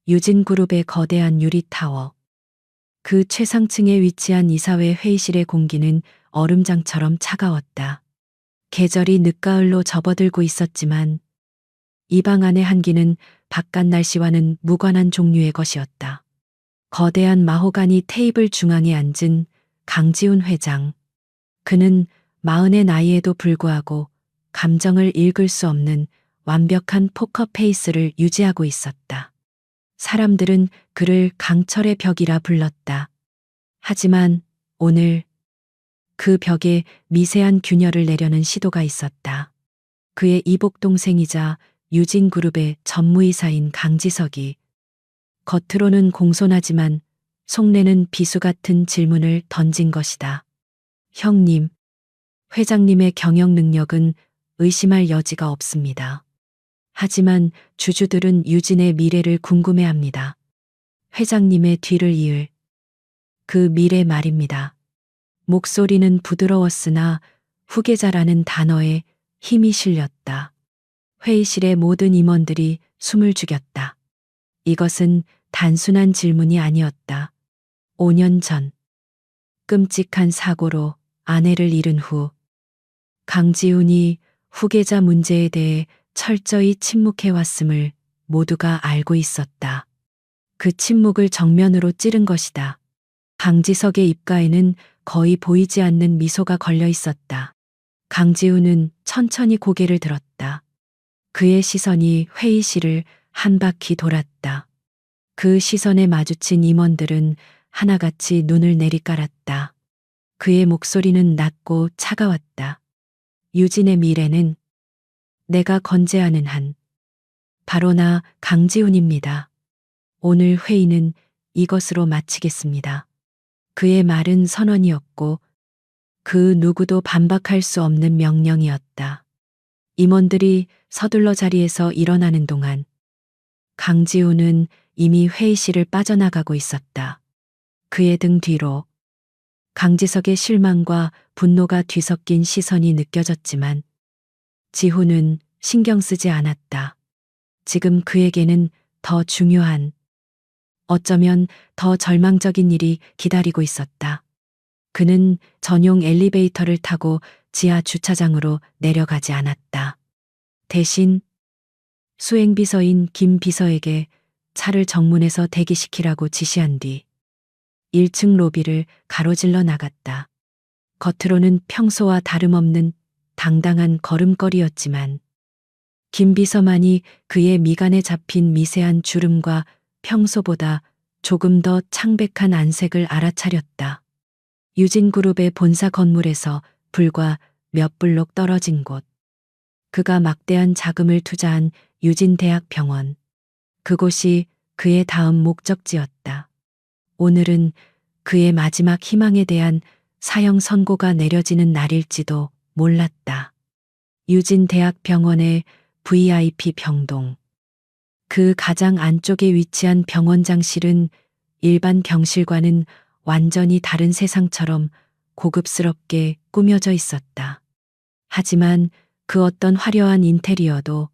유진그룹의 거대한 유리타워. 그 최상층에 위치한 이사회 회의실의 공기는 얼음장처럼 차가웠다. 계절이 늦가을로 접어들고 있었지만 이 방 안의 한기는 바깥 날씨와는 무관한 종류의 것이었다. 거대한 마호가니 테이블 중앙에 앉은 강지훈 회장. 그는 40의 나이에도 불구하고 감정을 읽을 수 없는 완벽한 포커 페이스를 유지하고 있었다. 사람들은 그를 강철의 벽이라 불렀다. 하지만 오늘 그 벽에 미세한 균열을 내려는 시도가 있었다. 그의 이복 동생이자 유진그룹의 전무이사인 강지석이 겉으로는 공손하지만 속내는 비수 같은 질문을 던진 것이다. 형님, 회장님의 경영 능력은 의심할 여지가 없습니다. 하지만 주주들은 유진의 미래를 궁금해합니다. 회장님의 뒤를 이을 그 미래 말입니다. 목소리는 부드러웠으나 후계자라는 단어에 힘이 실렸다. 회의실의 모든 임원들이 숨을 죽였다. 이것은 단순한 질문이 아니었다. 5년 전 끔찍한 사고로 아내를 잃은 후 강지훈이 후계자 문제에 대해 철저히 침묵해왔음을 모두가 알고 있었다. 그 침묵을 정면으로 찌른 것이다. 강지석의 입가에는 거의 보이지 않는 미소가 걸려 있었다. 강지훈은 천천히 고개를 들었다. 그의 시선이 회의실을 한 바퀴 돌았다. 그 시선에 마주친 임원들은 하나같이 눈을 내리깔았다. 그의 목소리는 낮고 차가웠다. 유진의 미래는 내가 건재하는 한 바로 나 강지훈입니다. 오늘 회의는 이것으로 마치겠습니다. 그의 말은 선언이었고 그 누구도 반박할 수 없는 명령이었다. 임원들이 서둘러 자리에서 일어나는 동안 강지훈은 이미 회의실을 빠져나가고 있었다. 그의 등 뒤로 강지석의 실망과 분노가 뒤섞인 시선이 느껴졌지만 지훈은 신경 쓰지 않았다. 지금 그에게는 더 중요한, 어쩌면 더 절망적인 일이 기다리고 있었다. 그는 전용 엘리베이터를 타고 지하 주차장으로 내려가지 않았다. 대신 수행비서인 김 비서에게 차를 정문에서 대기시키라고 지시한 뒤 1층 로비를 가로질러 나갔다. 겉으로는 평소와 다름없는 당당한 걸음걸이였지만 김 비서만이 그의 미간에 잡힌 미세한 주름과 평소보다 조금 더 창백한 안색을 알아차렸다. 유진그룹의 본사 건물에서 불과 몇 블록 떨어진 곳. 그가 막대한 자금을 투자한 유진대학병원. 그곳이 그의 다음 목적지였다. 오늘은 그의 마지막 희망에 대한 사형 선고가 내려지는 날일지도 몰랐다. 유진대학병원의 VIP 병동. 그 가장 안쪽에 위치한 병원장실은 일반 병실과는 완전히 다른 세상처럼 고급스럽게 꾸며져 있었다. 하지만 그 어떤 화려한 인테리어도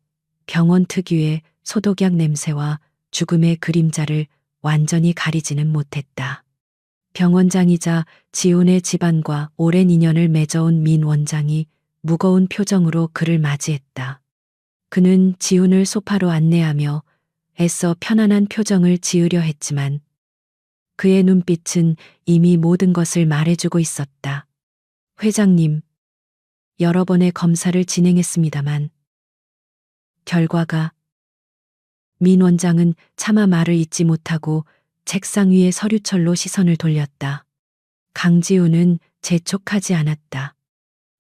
병원 특유의 소독약 냄새와 죽음의 그림자를 완전히 가리지는 못했다. 병원장이자 지훈의 집안과 오랜 인연을 맺어온 민 원장이 무거운 표정으로 그를 맞이했다. 그는 지훈을 소파로 안내하며 애써 편안한 표정을 지으려 했지만 그의 눈빛은 이미 모든 것을 말해주고 있었다. 회장님, 여러 번의 검사를 진행했습니다만 결과가. 민 원장은 차마 말을 잇지 못하고 책상 위의 서류철로 시선을 돌렸다. 강지훈은 재촉하지 않았다.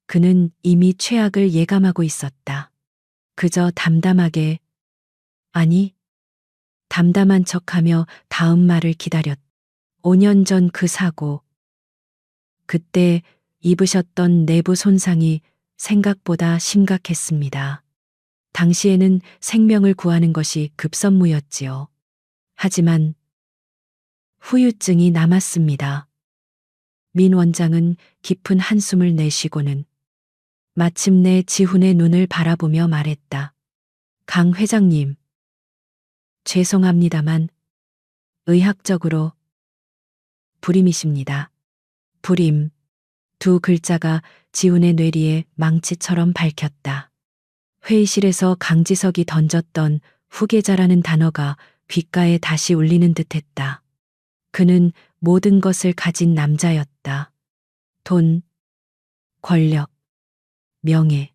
그는 이미 최악을 예감하고 있었다. 그저 담담하게, 아니, 담담한 척하며 다음 말을 기다렸다. 5년 전 그 사고. 그때 입으셨던 내부 손상이 생각보다 심각했습니다. 당시에는 생명을 구하는 것이 급선무였지요. 하지만 후유증이 남았습니다. 민 원장은 깊은 한숨을 내쉬고는 마침내 지훈의 눈을 바라보며 말했다. 강 회장님, 죄송합니다만 의학적으로 불임이십니다. 불임. 두 글자가 지훈의 뇌리에 망치처럼 밝혔다. 회의실에서 강지석이 던졌던 후계자라는 단어가 귓가에 다시 울리는 듯했다. 그는 모든 것을 가진 남자였다. 돈, 권력, 명예.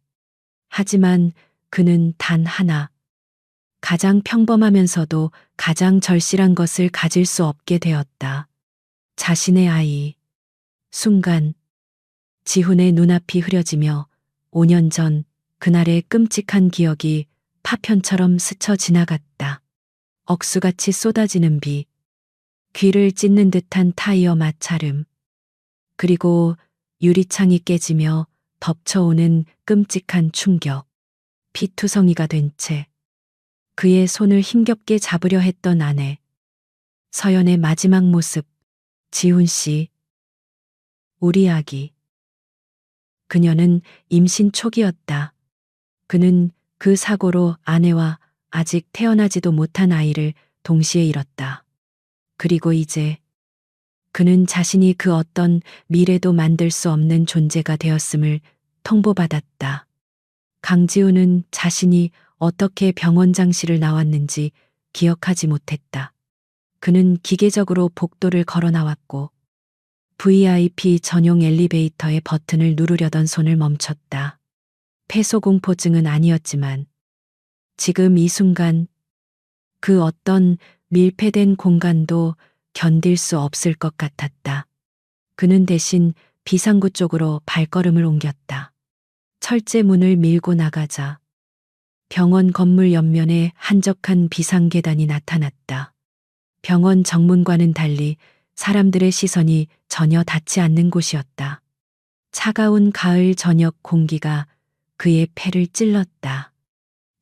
하지만 그는 단 하나, 가장 평범하면서도 가장 절실한 것을 가질 수 없게 되었다. 자신의 아이. 순간 지훈의 눈앞이 흐려지며 5년 전 그날의 끔찍한 기억이 파편처럼 스쳐 지나갔다. 억수같이 쏟아지는 비, 귀를 찢는 듯한 타이어 마찰음, 그리고 유리창이 깨지며 덮쳐오는 끔찍한 충격. 피투성이가 된 채 그의 손을 힘겹게 잡으려 했던 아내. 서연의 마지막 모습. 지훈 씨. 우리 아기. 그녀는 임신 초기였다. 그는 그 사고로 아내와 아직 태어나지도 못한 아이를 동시에 잃었다. 그리고 이제 그는 자신이 그 어떤 미래도 만들 수 없는 존재가 되었음을 통보받았다. 강지훈은 자신이 어떻게 병원장실을 나왔는지 기억하지 못했다. 그는 기계적으로 복도를 걸어 나왔고 VIP 전용 엘리베이터의 버튼을 누르려던 손을 멈췄다. 폐소공포증은 아니었지만 지금 이 순간 그 어떤 밀폐된 공간도 견딜 수 없을 것 같았다. 그는 대신 비상구 쪽으로 발걸음을 옮겼다. 철제 문을 밀고 나가자 병원 건물 옆면에 한적한 비상계단이 나타났다. 병원 정문과는 달리 사람들의 시선이 전혀 닿지 않는 곳이었다. 차가운 가을 저녁 공기가 그의 폐를 찔렀다.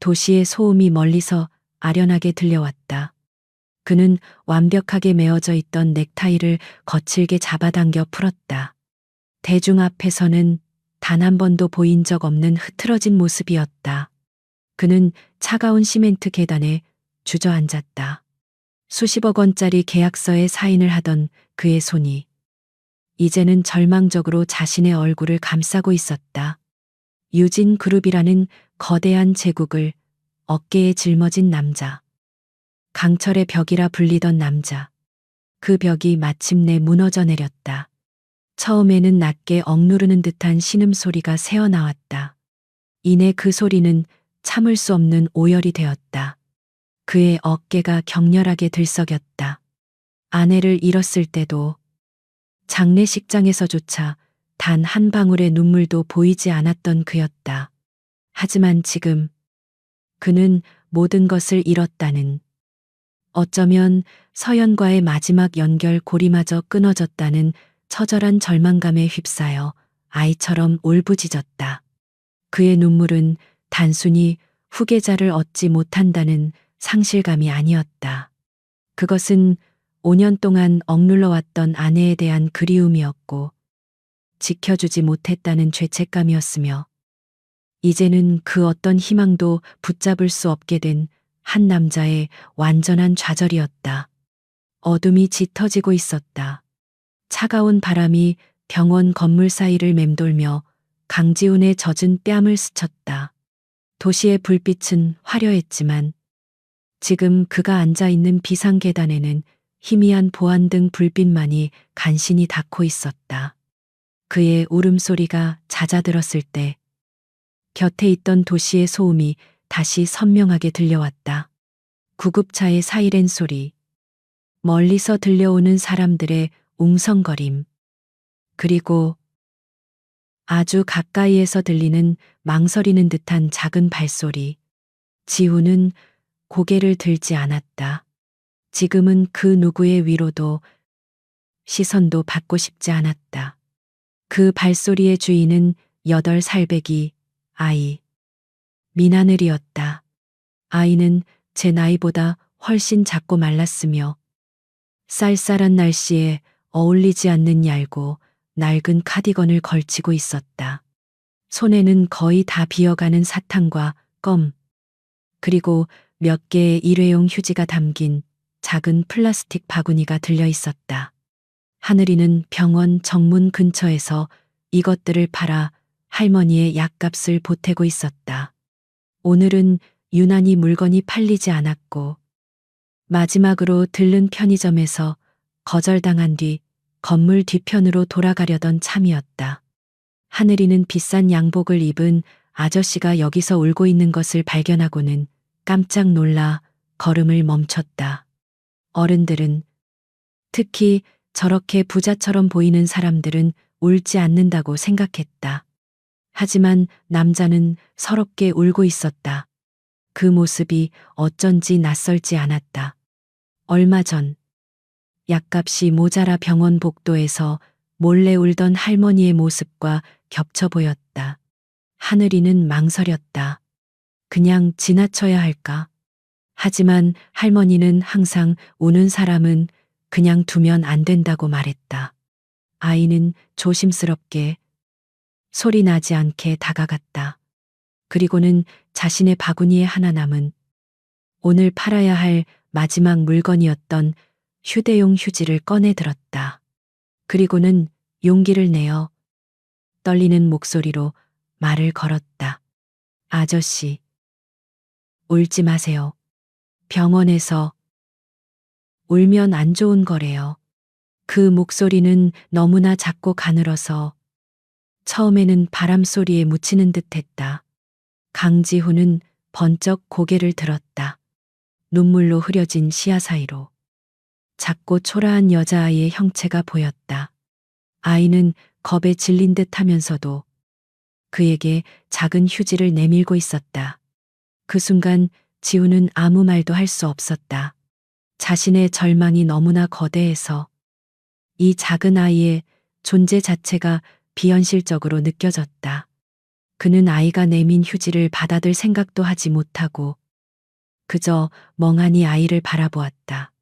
도시의 소음이 멀리서 아련하게 들려왔다. 그는 완벽하게 메어져 있던 넥타이를 거칠게 잡아당겨 풀었다. 대중 앞에서는 단 한 번도 보인 적 없는 흐트러진 모습이었다. 그는 차가운 시멘트 계단에 주저앉았다. 수십억 원짜리 계약서에 사인을 하던 그의 손이 이제는 절망적으로 자신의 얼굴을 감싸고 있었다. 유진 그룹이라는 거대한 제국을 어깨에 짊어진 남자. 강철의 벽이라 불리던 남자. 그 벽이 마침내 무너져 내렸다. 처음에는 낮게 억누르는 듯한 신음소리가 새어나왔다. 이내 그 소리는 참을 수 없는 오열이 되었다. 그의 어깨가 격렬하게 들썩였다. 아내를 잃었을 때도 장례식장에서조차 단 한 방울의 눈물도 보이지 않았던 그였다. 하지만 지금 그는 모든 것을 잃었다는, 어쩌면 서연과의 마지막 연결고리마저 끊어졌다는 처절한 절망감에 휩싸여 아이처럼 울부짖었다. 그의 눈물은 단순히 후계자를 얻지 못한다는 상실감이 아니었다. 그것은 5년 동안 억눌러왔던 아내에 대한 그리움이었고 지켜주지 못했다는 죄책감이었으며 이제는 그 어떤 희망도 붙잡을 수 없게 된 한 남자의 완전한 좌절이었다. 어둠이 짙어지고 있었다. 차가운 바람이 병원 건물 사이를 맴돌며 강지훈의 젖은 뺨을 스쳤다. 도시의 불빛은 화려했지만 지금 그가 앉아 있는 비상계단에는 희미한 보안등 불빛만이 간신히 닿고 있었다. 그의 울음소리가 잦아들었을 때 곁에 있던 도시의 소음이 다시 선명하게 들려왔다. 구급차의 사이렌 소리, 멀리서 들려오는 사람들의 웅성거림, 그리고 아주 가까이에서 들리는 망설이는 듯한 작은 발소리. 지훈은 고개를 들지 않았다. 지금은 그 누구의 위로도 시선도 받고 싶지 않았다. 그 발소리의 주인은 8살배기 아이 민하늘이었다. 아이는 제 나이보다 훨씬 작고 말랐으며 쌀쌀한 날씨에 어울리지 않는 얇고 낡은 카디건을 걸치고 있었다. 손에는 거의 다 비어가는 사탕과 껌, 그리고 몇 개의 일회용 휴지가 담긴 작은 플라스틱 바구니가 들려 있었다. 하늘이는 병원 정문 근처에서 이것들을 팔아 할머니의 약값을 보태고 있었다. 오늘은 유난히 물건이 팔리지 않았고 마지막으로 들른 편의점에서 거절당한 뒤 건물 뒤편으로 돌아가려던 참이었다. 하늘이는 비싼 양복을 입은 아저씨가 여기서 울고 있는 것을 발견하고는 깜짝 놀라 걸음을 멈췄다. 어른들은, 특히 저렇게 부자처럼 보이는 사람들은 울지 않는다고 생각했다. 하지만 남자는 서럽게 울고 있었다. 그 모습이 어쩐지 낯설지 않았다. 얼마 전 약값이 모자라 병원 복도에서 몰래 울던 할머니의 모습과 겹쳐 보였다. 하늘이는 망설였다. 그냥 지나쳐야 할까? 하지만 할머니는 항상 우는 사람은 그냥 두면 안 된다고 말했다. 아이는 조심스럽게 소리 나지 않게 다가갔다. 그리고는 자신의 바구니에 하나 남은 오늘 팔아야 할 마지막 물건이었던 휴대용 휴지를 꺼내 들었다. 그리고는 용기를 내어 떨리는 목소리로 말을 걸었다. 아저씨, 울지 마세요. 병원에서 울면 안 좋은 거래요. 그 목소리는 너무나 작고 가늘어서 처음에는 바람 소리에 묻히는 듯 했다. 강지훈은 번쩍 고개를 들었다. 눈물로 흐려진 시야 사이로 작고 초라한 여자아이의 형체가 보였다. 아이는 겁에 질린 듯 하면서도 그에게 작은 휴지를 내밀고 있었다. 그 순간 지우는 아무 말도 할 수 없었다. 자신의 절망이 너무나 거대해서 이 작은 아이의 존재 자체가 비현실적으로 느껴졌다. 그는 아이가 내민 휴지를 받아들 생각도 하지 못하고 그저 멍하니 아이를 바라보았다.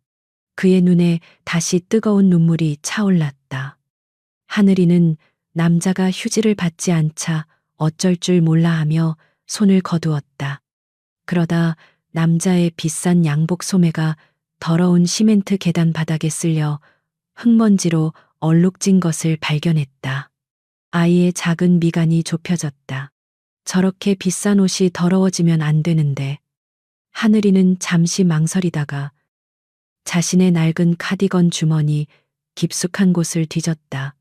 그의 눈에 다시 뜨거운 눈물이 차올랐다. 하늘이는 남자가 휴지를 받지 않자 어쩔 줄 몰라 하며 손을 거두었다. 그러다 남자의 비싼 양복 소매가 더러운 시멘트 계단 바닥에 쓸려 흙먼지로 얼룩진 것을 발견했다. 아이의 작은 미간이 좁혀졌다. 저렇게 비싼 옷이 더러워지면 안 되는데. 하늘이는 잠시 망설이다가 자신의 낡은 카디건 주머니 깊숙한 곳을 뒤졌다.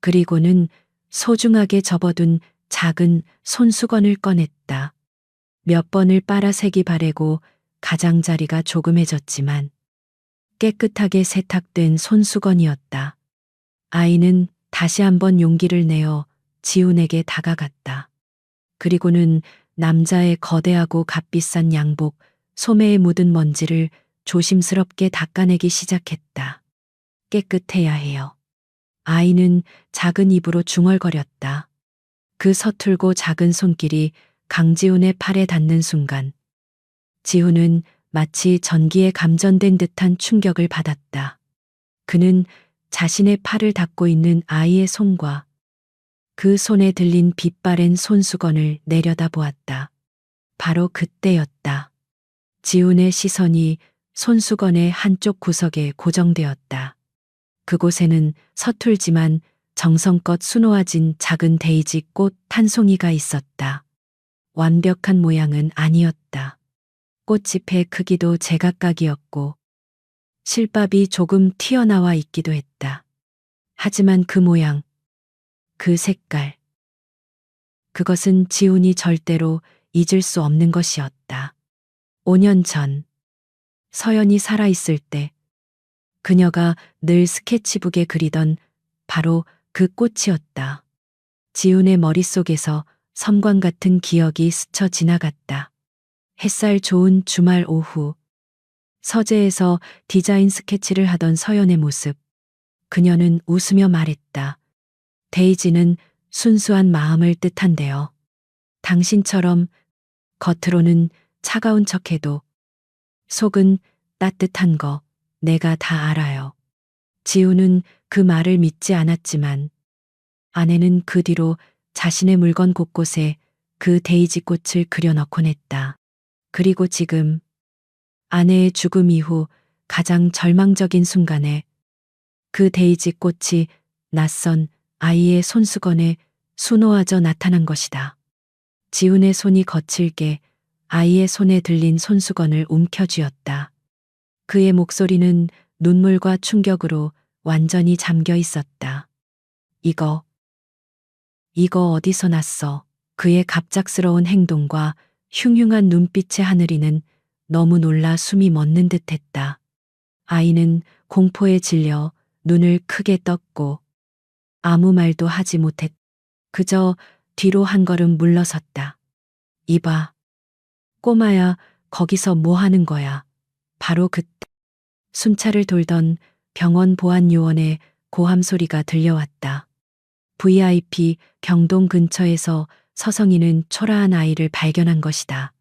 그리고는 소중하게 접어둔 작은 손수건을 꺼냈다. 몇 번을 빨아색이 바래고 가장자리가 조금해졌지만 깨끗하게 세탁된 손수건이었다. 아이는 다시 한번 용기를 내어 지훈에게 다가갔다. 그리고는 남자의 거대하고 값비싼 양복, 소매에 묻은 먼지를 조심스럽게 닦아내기 시작했다. 깨끗해야 해요. 아이는 작은 입으로 중얼거렸다. 그 서툴고 작은 손길이 강지훈의 팔에 닿는 순간 지훈은 마치 전기에 감전된 듯한 충격을 받았다. 그는 자신의 팔을 닦고 있는 아이의 손과 그 손에 들린 빛바랜 손수건을 내려다보았다. 바로 그때였다. 지훈의 시선이 손수건의 한쪽 구석에 고정되었다. 그곳에는 서툴지만 정성껏 수놓아진 작은 데이지 꽃 한 송이가 있었다. 완벽한 모양은 아니었다. 꽃잎의 크기도 제각각이었고 실밥이 조금 튀어나와 있기도 했다. 하지만 그 모양, 그 색깔, 그것은 지훈이 절대로 잊을 수 없는 것이었다. 5년 전, 서연이 살아있을 때 그녀가 늘 스케치북에 그리던 바로 그 꽃이었다. 지훈의 머릿속에서 섬광 같은 기억이 스쳐 지나갔다. 햇살 좋은 주말 오후, 서재에서 디자인 스케치를 하던 서연의 모습. 그녀는 웃으며 말했다. 데이지는 순수한 마음을 뜻한대요. 당신처럼 겉으로는 차가운 척해도 속은 따뜻한 거 내가 다 알아요. 지우는 그 말을 믿지 않았지만 아내는 그 뒤로 자신의 물건 곳곳에 그 데이지 꽃을 그려넣곤 했다. 그리고 지금 아내의 죽음 이후 가장 절망적인 순간에 그 데이지 꽃이 낯선 아이의 손수건에 수놓아져 나타난 것이다. 지훈의 손이 거칠게 아이의 손에 들린 손수건을 움켜쥐었다. 그의 목소리는 눈물과 충격으로 완전히 잠겨 있었다. 이거 어디서 났어? 그의 갑작스러운 행동과 흉흉한 눈빛의 하늘이는 너무 놀라 숨이 멎는 듯 했다. 아이는 공포에 질려 눈을 크게 떴고 아무 말도 하지 못했. 그저 뒤로 한 걸음 물러섰다. 이봐. 꼬마야, 거기서 뭐 하는 거야? 바로 그때 순찰을 돌던 병원 보안 요원의 고함 소리가 들려왔다. VIP 경동 근처에서 서성이는 초라한 아이를 발견한 것이다.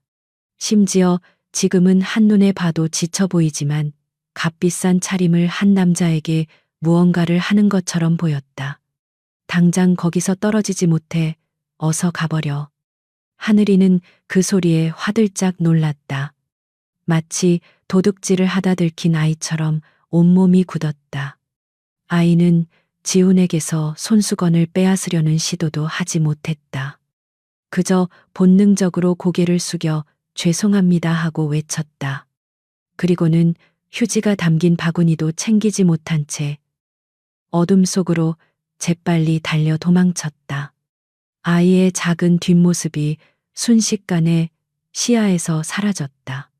심지어 지금은 한눈에 봐도 지쳐 보이지만 값비싼 차림을 한 남자에게 무언가를 하는 것처럼 보였다. 당장 거기서 떨어지지 못해 어서 가버려. 하늘이는 그 소리에 화들짝 놀랐다. 마치 도둑질을 하다 들킨 아이처럼 온몸이 굳었다. 아이는 지훈에게서 손수건을 빼앗으려는 시도도 하지 못했다. 그저 본능적으로 고개를 숙여 죄송합니다 하고 외쳤다. 그리고는 휴지가 담긴 바구니도 챙기지 못한 채 어둠 속으로 재빨리 달려 도망쳤다. 아이의 작은 뒷모습이 순식간에 시야에서 사라졌다.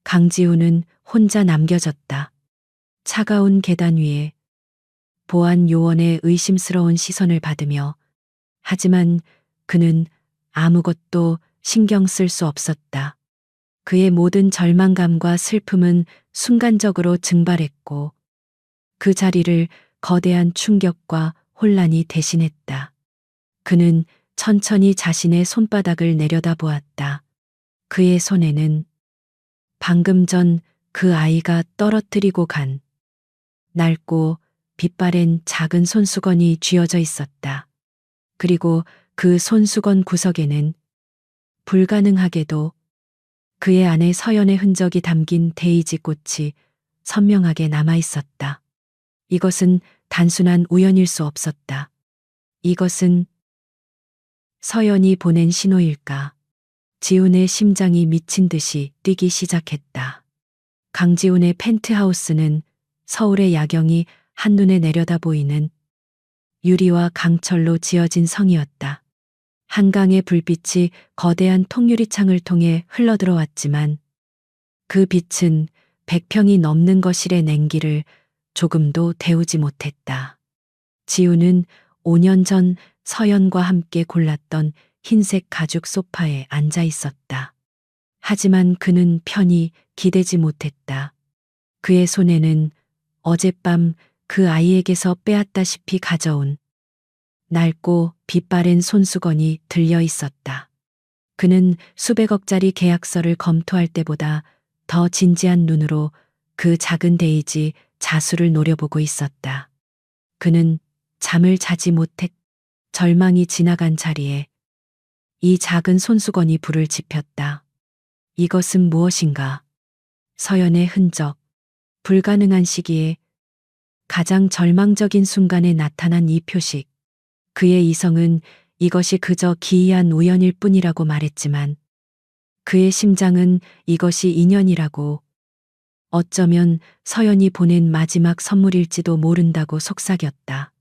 강지훈은 혼자 남겨졌다. 차가운 계단 위에 보안 요원의 의심스러운 시선을 받으며 하지만 그는 아무것도 신경 쓸 수 없었다. 그의 모든 절망감과 슬픔은 순간적으로 증발했고 그 자리를 거대한 충격과 혼란이 대신했다. 그는 천천히 자신의 손바닥을 내려다보았다. 그의 손에는 방금 전 그 아이가 떨어뜨리고 간 낡고 빛바랜 작은 손수건이 쥐어져 있었다. 그리고 그 손수건 구석에는 불가능하게도 그의 안에 서연의 흔적이 담긴 데이지 꽃이 선명하게 남아 있었다. 이것은 단순한 우연일 수 없었다. 이것은 서연이 보낸 신호일까? 지훈의 심장이 미친 듯이 뛰기 시작했다. 강지훈의 펜트하우스는 서울의 야경이 한눈에 내려다 보이는 유리와 강철로 지어진 성이었다. 한강의 불빛이 거대한 통유리창을 통해 흘러들어왔지만 그 빛은 100평이 넘는 거실의 냉기를 조금도 데우지 못했다. 지훈은 5년 전 서연과 함께 골랐던 흰색 가죽 소파에 앉아 있었다. 하지만 그는 편히 기대지 못했다. 그의 손에는 어젯밤 그 아이에게서 빼앗다시피 가져온 낡고 빛바랜 손수건이 들려 있었다. 그는 수백억짜리 계약서를 검토할 때보다 더 진지한 눈으로 그 작은 데이지 자수를 노려보고 있었다. 그는 잠을 자지 못했. 절망이 지나간 자리에 이 작은 손수건이 불을 지폈다. 이것은 무엇인가? 서연의 흔적. 불가능한 시기에 가장 절망적인 순간에 나타난 이 표식. 그의 이성은 이것이 그저 기이한 우연일 뿐이라고 말했지만 그의 심장은 이것이 인연이라고, 어쩌면 서연이 보낸 마지막 선물일지도 모른다고 속삭였다.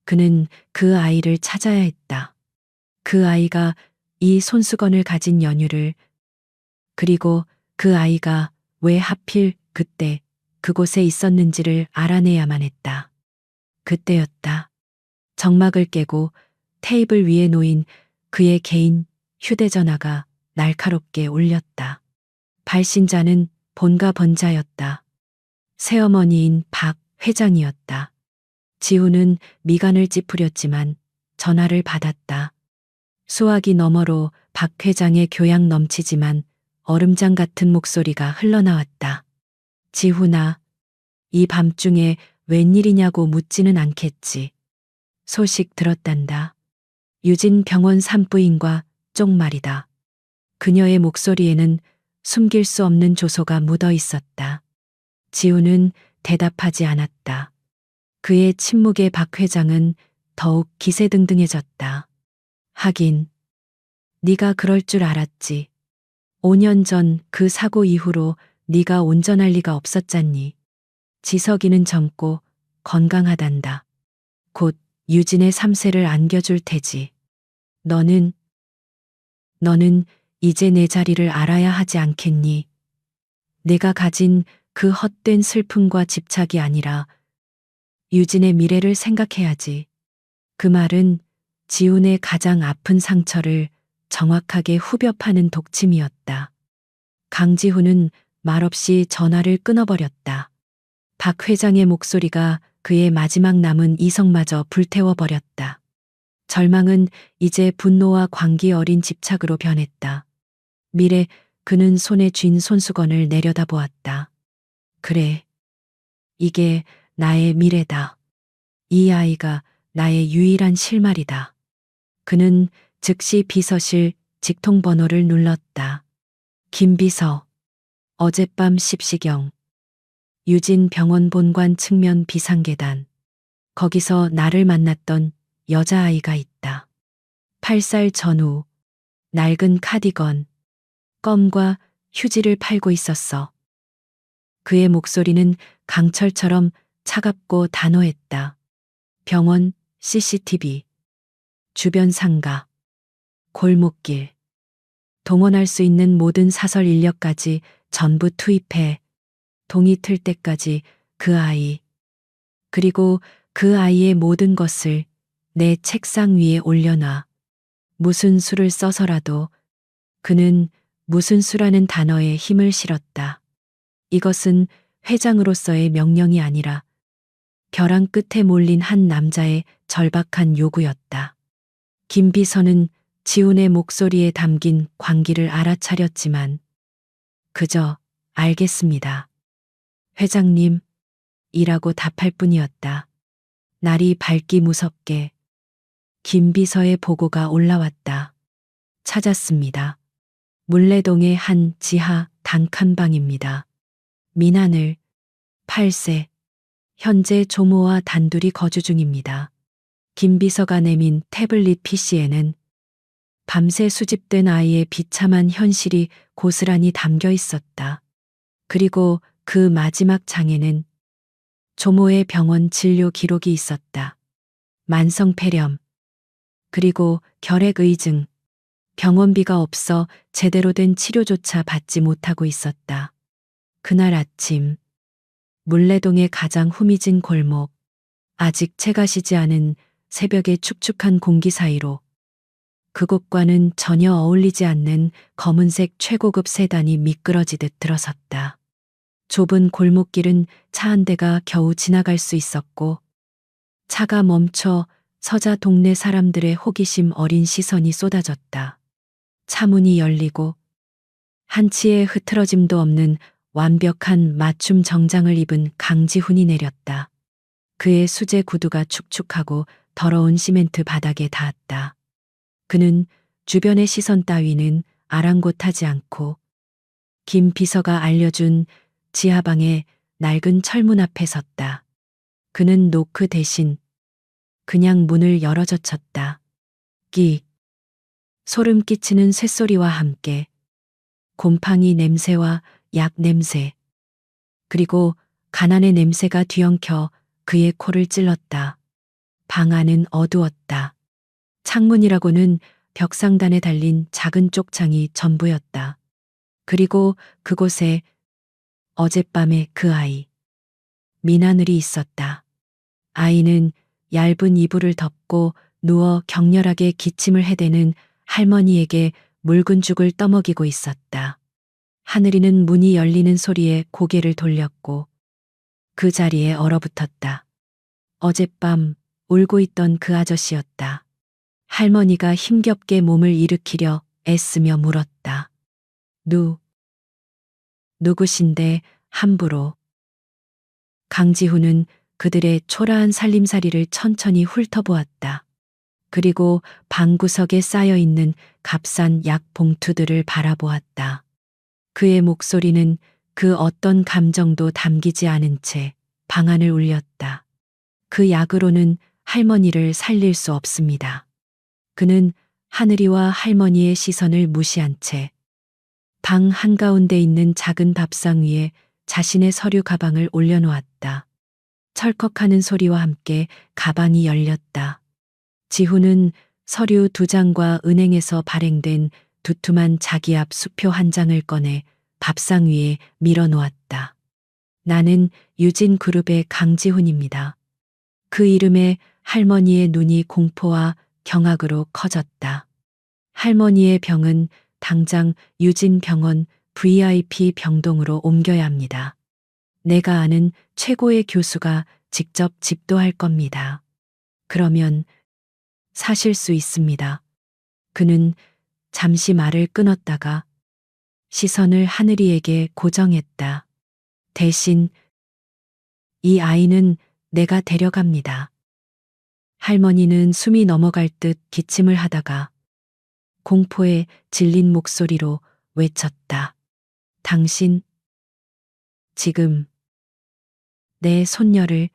그는 그 아이를 찾아야 했다. 그 아이가 이 손수건을 가진 연유를, 그리고 그 아이가 왜 하필 그때 그곳에 있었는지를 알아내야만 했다. 그때였다. 정막을 깨고 테이블 위에 놓인 그의 개인 휴대전화가 날카롭게 울렸다. 발신자는 본가 번자였다. 새어머니인 박 회장이었다. 지훈은 미간을 찌푸렸지만 전화를 받았다. 수화기 너머로 박 회장의 교양 넘치지만 얼음장 같은 목소리가 흘러나왔다. 지훈아, 이 밤중에 웬일이냐고 묻지는 않겠지. 소식 들었단다. 유진 병원 산부인과 쪽말이다. 그녀의 목소리에는 숨길 수 없는 조소가 묻어 있었다. 지우는 대답하지 않았다. 그의 침묵에 박 회장은 더욱 기세등등해졌다. 하긴, 네가 그럴 줄 알았지. 5년 전 그 사고 이후로 네가 온전할 리가 없었잖니. 지석이는 젊고 건강하단다. 곧 유진의 3세를 안겨줄 테지. 너는 이제 내 자리를 알아야 하지 않겠니? 내가 가진 그 헛된 슬픔과 집착이 아니라 유진의 미래를 생각해야지. 그 말은 지훈의 가장 아픈 상처를 정확하게 후벼 파는 독침이었다. 강지훈은 말없이 전화를 끊어버렸다. 박 회장의 목소리가 그의 마지막 남은 이성마저 불태워버렸다. 절망은 이제 분노와 광기 어린 집착으로 변했다. 미래, 그는 손에 쥔 손수건을 내려다보았다. 그래, 이게 나의 미래다. 이 아이가 나의 유일한 실말이다. 그는 즉시 비서실 직통번호를 눌렀다. 김비서, 어젯밤 10시경. 유진 병원 본관 측면 비상계단. 거기서 나를 만났던 여자아이가 있다. 8살 전후, 낡은 카디건, 껌과 휴지를 팔고 있었어. 그의 목소리는 강철처럼 차갑고 단호했다. 병원, CCTV, 주변 상가, 골목길, 동원할 수 있는 모든 사설 인력까지 전부 투입해 동이 틀 때까지 그 아이, 그리고 그 아이의 모든 것을 내 책상 위에 올려놔. 무슨 수를 써서라도. 그는 무슨 수라는 단어에 힘을 실었다. 이것은 회장으로서의 명령이 아니라 벼랑 끝에 몰린 한 남자의 절박한 요구였다. 김 비서는 지훈의 목소리에 담긴 광기를 알아차렸지만 그저 알겠습니다. 회장님, 이라고 답할 뿐이었다. 날이 밝기 무섭게 김 비서의 보고가 올라왔다. 찾았습니다. 물레동의 한 지하 단칸방입니다. 민하늘, 8세. 현재 조모와 단둘이 거주 중입니다. 김 비서가 내민 태블릿 PC에는 밤새 수집된 아이의 비참한 현실이 고스란히 담겨 있었다. 그리고 그 마지막 장에는 조모의 병원 진료 기록이 있었다. 만성폐렴, 그리고 결핵의증, 병원비가 없어 제대로 된 치료조차 받지 못하고 있었다. 그날 아침, 물레동의 가장 후미진 골목, 아직 채가 시지 않은 새벽의 축축한 공기 사이로 그곳과는 전혀 어울리지 않는 검은색 최고급 세단이 미끄러지듯 들어섰다. 좁은 골목길은 차 한 대가 겨우 지나갈 수 있었고 차가 멈춰 서자 동네 사람들의 호기심 어린 시선이 쏟아졌다. 차문이 열리고 한치의 흐트러짐도 없는 완벽한 맞춤 정장을 입은 강지훈이 내렸다. 그의 수제 구두가 축축하고 더러운 시멘트 바닥에 닿았다. 그는 주변의 시선 따위는 아랑곳하지 않고 김 비서가 알려준 지하방의 낡은 철문 앞에 섰다. 그는 노크 대신 그냥 문을 열어젖혔다. 끽. 소름 끼치는 쇳소리와 함께 곰팡이 냄새와 약 냄새, 그리고 가난의 냄새가 뒤엉켜 그의 코를 찔렀다. 방 안은 어두웠다. 창문이라고는 벽상단에 달린 작은 쪽창이 전부였다. 그리고 그곳에 어젯밤의 그 아이, 민하늘이 있었다. 아이는 얇은 이불을 덮고 누워 격렬하게 기침을 해대는 할머니에게 묽은 죽을 떠먹이고 있었다. 하늘이는 문이 열리는 소리에 고개를 돌렸고 그 자리에 얼어붙었다. 어젯밤 울고 있던 그 아저씨였다. 할머니가 힘겹게 몸을 일으키려 애쓰며 물었다. 누구신데 함부로. 강지훈은 그들의 초라한 살림살이를 천천히 훑어보았다. 그리고 방구석에 쌓여있는 값싼 약 봉투들을 바라보았다. 그의 목소리는 그 어떤 감정도 담기지 않은 채 방안을 울렸다. 그 약으로는 할머니를 살릴 수 없습니다. 그는 하늘이와 할머니의 시선을 무시한 채 방 한가운데 있는 작은 밥상 위에 자신의 서류 가방을 올려놓았다. 철컥하는 소리와 함께 가방이 열렸다. 지훈은 서류 2장과 은행에서 발행된 두툼한 자기압 수표 1장을 꺼내 밥상 위에 밀어놓았다. 나는 유진그룹의 강지훈입니다. 그 이름에 할머니의 눈이 공포와 경악으로 커졌다. 할머니의 병은 당장 유진병원 VIP 병동으로 옮겨야 합니다. 내가 아는 최고의 교수가 직접 집도할 겁니다. 그러면 사실 수 있습니다. 그는 잠시 말을 끊었다가 시선을 하늘이에게 고정했다. 대신 이 아이는 내가 데려갑니다. 할머니는 숨이 넘어갈 듯 기침을 하다가 공포에 질린 목소리로 외쳤다. 당신, 지금 내 손녀를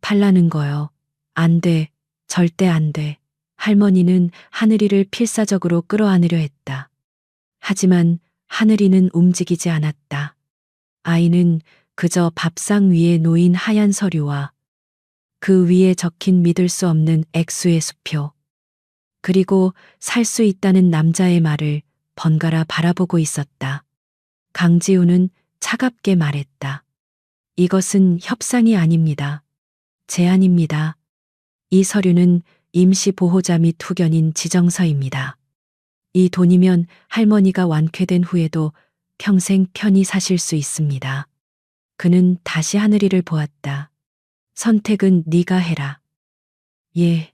팔라는 거요. 안 돼. 절대 안 돼. 할머니는 하늘이를 필사적으로 끌어안으려 했다. 하지만 하늘이는 움직이지 않았다. 아이는 그저 밥상 위에 놓인 하얀 서류와 그 위에 적힌 믿을 수 없는 액수의 수표, 그리고 살 수 있다는 남자의 말을 번갈아 바라보고 있었다. 강지우는 차갑게 말했다. 이것은 협상이 아닙니다. 제안입니다. 이 서류는 임시 보호자 및 후견인 지정서입니다. 이 돈이면 할머니가 완쾌된 후에도 평생 편히 사실 수 있습니다. 그는 다시 하늘이를 보았다. 선택은 네가 해라. 예.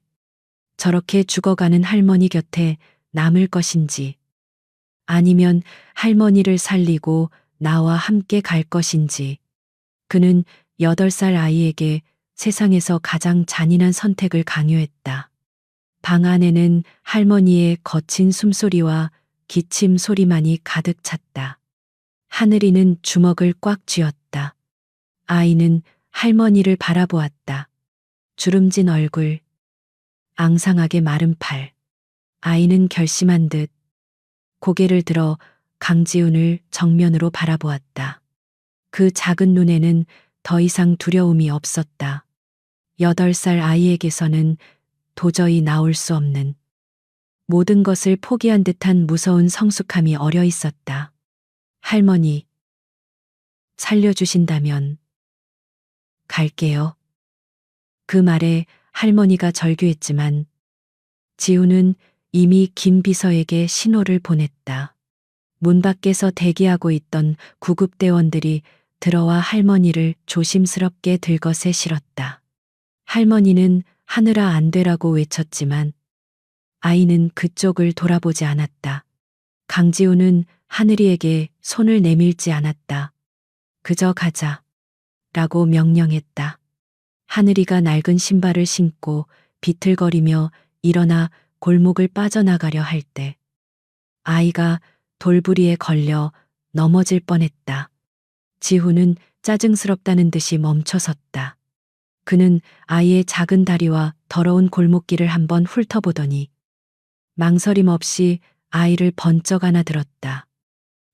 저렇게 죽어가는 할머니 곁에 남을 것인지, 아니면 할머니를 살리고 나와 함께 갈 것인지. 그는 8살 아이에게 세상에서 가장 잔인한 선택을 강요했다. 방 안에는 할머니의 거친 숨소리와 기침 소리만이 가득 찼다. 하늘이는 주먹을 꽉 쥐었다. 아이는 할머니를 바라보았다. 주름진 얼굴, 앙상하게 마른 팔. 아이는 결심한 듯 고개를 들어 강지훈을 정면으로 바라보았다. 그 작은 눈에는 더 이상 두려움이 없었다. 8살 아이에게서는 도저히 나올 수 없는 모든 것을 포기한 듯한 무서운 성숙함이 어려 있었다. 할머니, 살려주신다면 갈게요. 그 말에 할머니가 절규했지만 지우는 이미 김 비서에게 신호를 보냈다. 문 밖에서 대기하고 있던 구급대원들이 들어와 할머니를 조심스럽게 들것에 실었다. 할머니는 하늘아 안 되라고 외쳤지만 아이는 그쪽을 돌아보지 않았다. 강지우는 하늘이에게 손을 내밀지 않았다. 그저 가자. 라고 명령했다. 하늘이가 낡은 신발을 신고 비틀거리며 일어나 골목을 빠져나가려 할 때 아이가 돌부리에 걸려 넘어질 뻔했다. 지훈은 짜증스럽다는 듯이 멈춰섰다. 그는 아이의 작은 다리와 더러운 골목길을 한번 훑어보더니 망설임 없이 아이를 번쩍 안아들었다.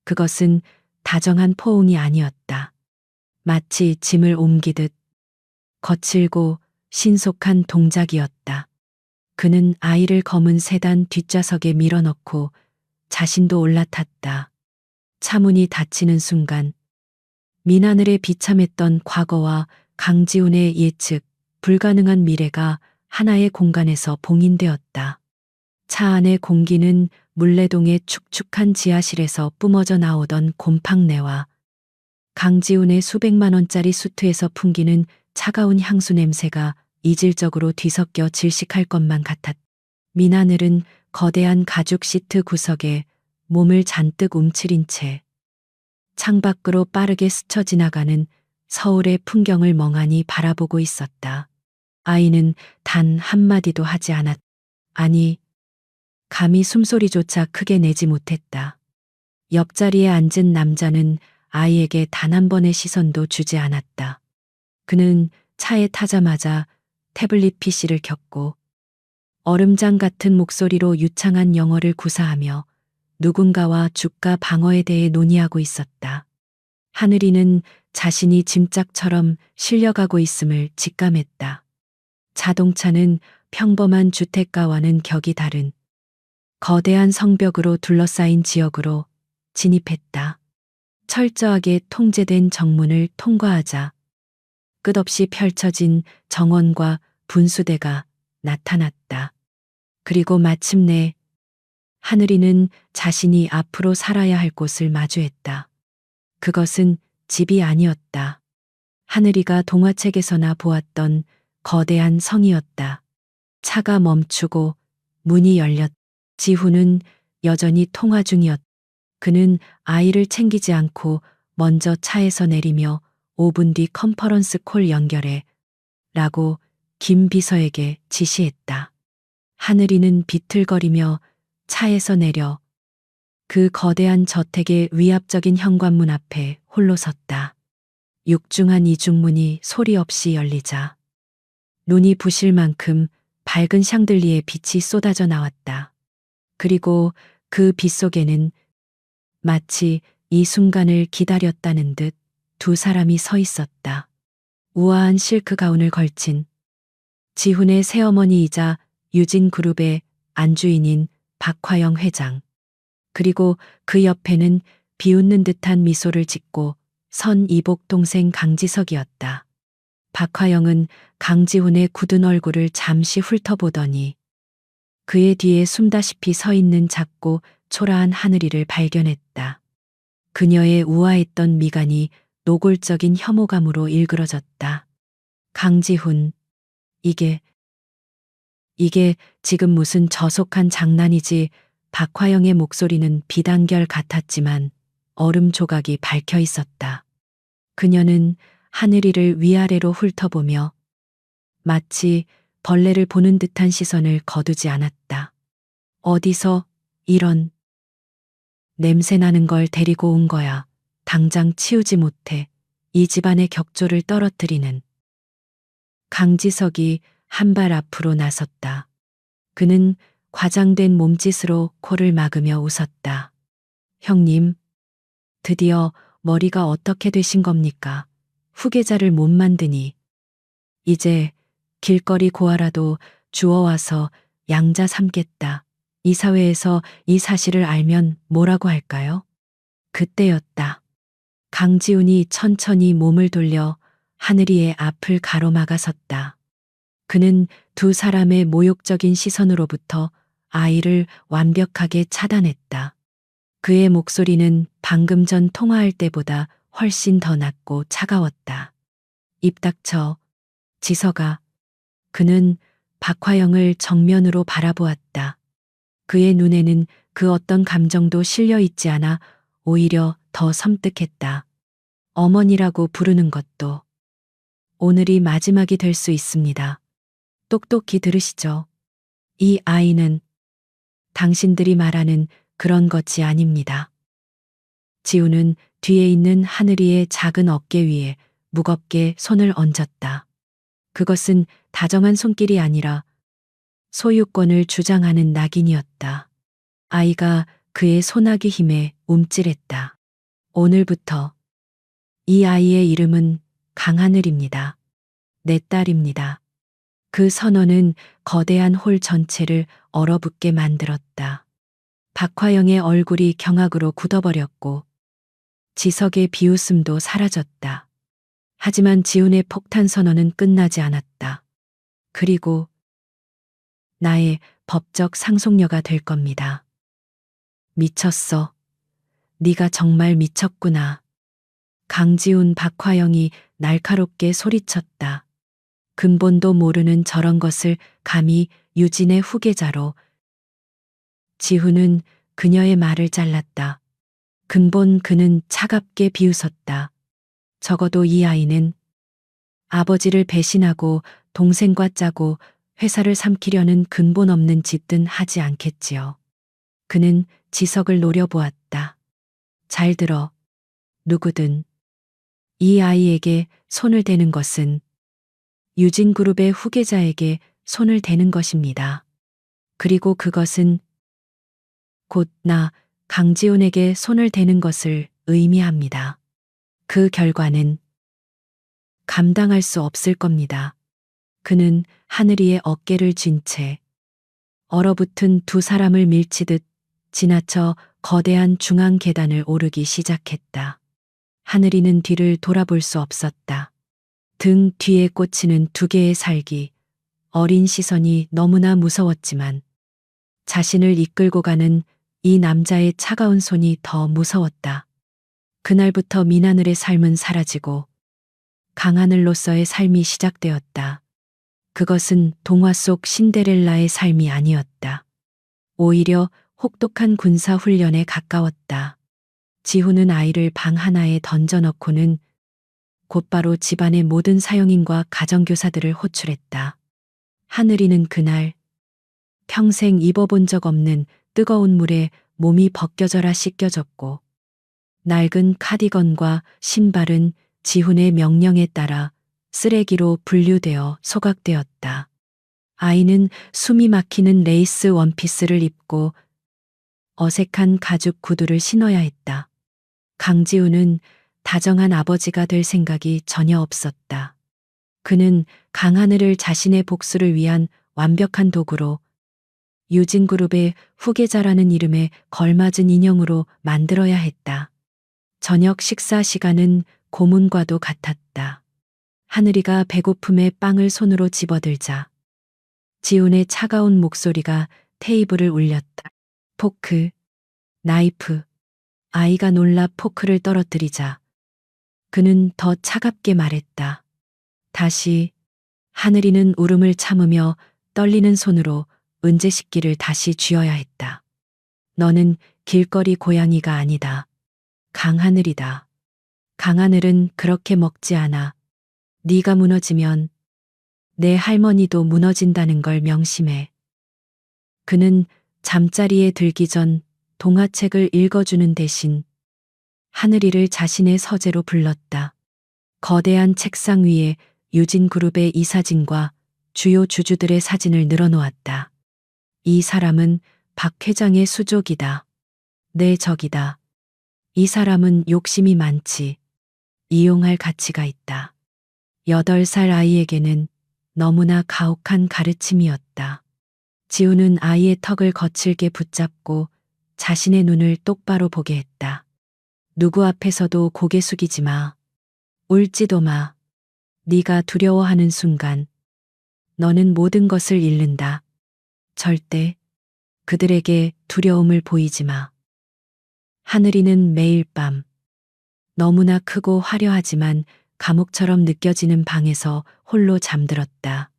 그것은 다정한 포옹이 아니었다. 마치 짐을 옮기듯 거칠고 신속한 동작이었다. 그는 아이를 검은 세단 뒷좌석에 밀어넣고 자신도 올라탔다. 차문이 닫히는 순간 민하늘에 비참했던 과거와 강지훈의 예측 불가능한 미래가 하나의 공간에서 봉인되었다. 차 안의 공기는 물레동의 축축한 지하실에서 뿜어져 나오던 곰팡내와 강지훈의 수백만 원짜리 수트에서 풍기는 차가운 향수 냄새가 이질적으로 뒤섞여 질식할 것만 같았다. 민하늘은 거대한 가죽 시트 구석에 몸을 잔뜩 움츠린 채 창밖으로 빠르게 스쳐 지나가는 서울의 풍경을 멍하니 바라보고 있었다. 아이는 단 한마디도 하지 않았다. 아니, 감히 숨소리조차 크게 내지 못했다. 옆자리에 앉은 남자는 아이에게 단 한 번의 시선도 주지 않았다. 그는 차에 타자마자 태블릿 PC를 켰고 얼음장 같은 목소리로 유창한 영어를 구사하며 누군가와 주가 방어에 대해 논의하고 있었다. 하늘이는 자신이 짐짝처럼 실려가고 있음을 직감했다. 자동차는 평범한 주택가와는 격이 다른 거대한 성벽으로 둘러싸인 지역으로 진입했다. 철저하게 통제된 정문을 통과하자 끝없이 펼쳐진 정원과 분수대가 나타났다. 그리고 마침내 하늘이는 자신이 앞으로 살아야 할 곳을 마주했다. 그것은 집이 아니었다. 하늘이가 동화책에서나 보았던 거대한 성이었다. 차가 멈추고 문이 열렸. 지훈은 여전히 통화 중이었다. 그는 아이를 챙기지 않고 먼저 차에서 내리며 5분 뒤 컨퍼런스 콜 연결해 라고 김 비서에게 지시했다. 하늘이는 비틀거리며 차에서 내려 그 거대한 저택의 위압적인 현관문 앞에 홀로 섰다. 육중한 이중문이 소리 없이 열리자 눈이 부실 만큼 밝은 샹들리에 빛이 쏟아져 나왔다. 그리고 그 빛 속에는 마치 이 순간을 기다렸다는 듯 두 사람이 서 있었다. 우아한 실크 가운을 걸친 지훈의 새어머니이자 유진그룹의 안주인인 박화영 회장. 그리고 그 옆에는 비웃는 듯한 미소를 짓고 선 이복 동생 강지석이었다. 박화영은 강지훈의 굳은 얼굴을 잠시 훑어보더니 그의 뒤에 숨다시피 서 있는 작고 초라한 하늘이를 발견했다. 그녀의 우아했던 미간이 노골적인 혐오감으로 일그러졌다. 강지훈, 이게 지금 무슨 저속한 장난이지. 박화영의 목소리는 비단결 같았지만 얼음 조각이 밝혀 있었다. 그녀는 하늘이를 위아래로 훑어보며 마치 벌레를 보는 듯한 시선을 거두지 않았다. 어디서 이런 냄새 나는 걸 데리고 온 거야. 당장 치우지 못해. 이 집안의 격조를 떨어뜨리는. 강지석이 한 발 앞으로 나섰다. 그는 과장된 몸짓으로 코를 막으며 웃었다. 형님, 드디어 머리가 어떻게 되신 겁니까? 후계자를 못 만드니. 이제 길거리 고아라도 주워와서 양자 삼겠다. 이 사회에서 이 사실을 알면 뭐라고 할까요? 그때였다. 강지훈이 천천히 몸을 돌려 하늘이의 앞을 가로막아 섰다. 그는 두 사람의 모욕적인 시선으로부터 아이를 완벽하게 차단했다. 그의 목소리는 방금 전 통화할 때보다 훨씬 더 낮고 차가웠다. 입 닥쳐, 지석아. 그는 박화영을 정면으로 바라보았다. 그의 눈에는 그 어떤 감정도 실려 있지 않아 오히려 더 섬뜩했다. 어머니라고 부르는 것도 오늘이 마지막이 될 수 있습니다. 똑똑히 들으시죠. 이 아이는 당신들이 말하는 그런 것이 아닙니다. 지우는 뒤에 있는 하늘이의 작은 어깨 위에 무겁게 손을 얹었다. 그것은 다정한 손길이 아니라 소유권을 주장하는 낙인이었다. 아이가 그의 소나기 힘에 움찔했다. 오늘부터 이 아이의 이름은 강하늘입니다. 내 딸입니다. 그 선언은 거대한 홀 전체를 얼어붙게 만들었다. 박화영의 얼굴이 경악으로 굳어버렸고 지석의 비웃음도 사라졌다. 하지만 지훈의 폭탄 선언은 끝나지 않았다. 그리고 나의 법적 상속녀가 될 겁니다. 미쳤어. 네가 정말 미쳤구나. 강지훈 박화영이 날카롭게 소리쳤다. 근본도 모르는 저런 것을 감히 유진의 후계자로. 지훈은 그녀의 말을 잘랐다. 그는 차갑게 비웃었다. 적어도 이 아이는 아버지를 배신하고 동생과 짜고 회사를 삼키려는 근본 없는 짓은 하지 않겠지요. 그는 지석을 노려보았다. 잘 들어. 누구든 이 아이에게 손을 대는 것은 유진그룹의 후계자에게 손을 대는 것입니다. 그리고 그것은 곧 나 강지훈에게 손을 대는 것을 의미합니다. 그 결과는 감당할 수 없을 겁니다. 그는 하늘이의 어깨를 쥔 채 얼어붙은 두 사람을 밀치듯 지나쳐 거대한 중앙 계단을 오르기 시작했다. 하늘이는 뒤를 돌아볼 수 없었다. 등 뒤에 꽂히는 두 개의 살기, 어린 시선이 너무나 무서웠지만 자신을 이끌고 가는 이 남자의 차가운 손이 더 무서웠다. 그날부터 민하늘의 삶은 사라지고 강하늘로서의 삶이 시작되었다. 그것은 동화 속 신데렐라의 삶이 아니었다. 오히려 혹독한 군사 훈련에 가까웠다. 지훈은 아이를 방 하나에 던져넣고는 곧바로 집안의 모든 사용인과 가정교사들을 호출했다. 하늘이는 그날 평생 입어본 적 없는 뜨거운 물에 몸이 벗겨져라 씻겨졌고 낡은 카디건과 신발은 지훈의 명령에 따라 쓰레기로 분류되어 소각되었다. 아이는 숨이 막히는 레이스 원피스를 입고 어색한 가죽 구두를 신어야 했다. 강지훈은 다정한 아버지가 될 생각이 전혀 없었다. 그는 강하늘을 자신의 복수를 위한 완벽한 도구로 유진그룹의 후계자라는 이름에 걸맞은 인형으로 만들어야 했다. 저녁 식사 시간은 고문과도 같았다. 하늘이가 배고픔에 빵을 손으로 집어들자 지훈의 차가운 목소리가 테이블을 울렸다. 포크, 나이프. 아이가 놀라 포크를 떨어뜨리자 그는 더 차갑게 말했다. 다시. 하늘이는 울음을 참으며 떨리는 손으로 은재 식기를 다시 쥐어야 했다. 너는 길거리 고양이가 아니다. 강하늘이다. 강하늘은 그렇게 먹지 않아. 네가 무너지면 내 할머니도 무너진다는 걸 명심해. 그는 잠자리에 들기 전 동화책을 읽어주는 대신 하늘이를 자신의 서재로 불렀다. 거대한 책상 위에 유진그룹의 이사진과 주요 주주들의 사진을 늘어놓았다. 이 사람은 박 회장의 수족이다. 내 적이다. 이 사람은 욕심이 많지. 이용할 가치가 있다. 8살 아이에게는 너무나 가혹한 가르침이었다. 지훈은 아이의 턱을 거칠게 붙잡고 자신의 눈을 똑바로 보게 했다. 누구 앞에서도 고개 숙이지 마. 울지도 마. 네가 두려워하는 순간 너는 모든 것을 잃는다. 절대 그들에게 두려움을 보이지 마. 하늘이는 매일 밤 너무나 크고 화려하지만 감옥처럼 느껴지는 방에서 홀로 잠들었다.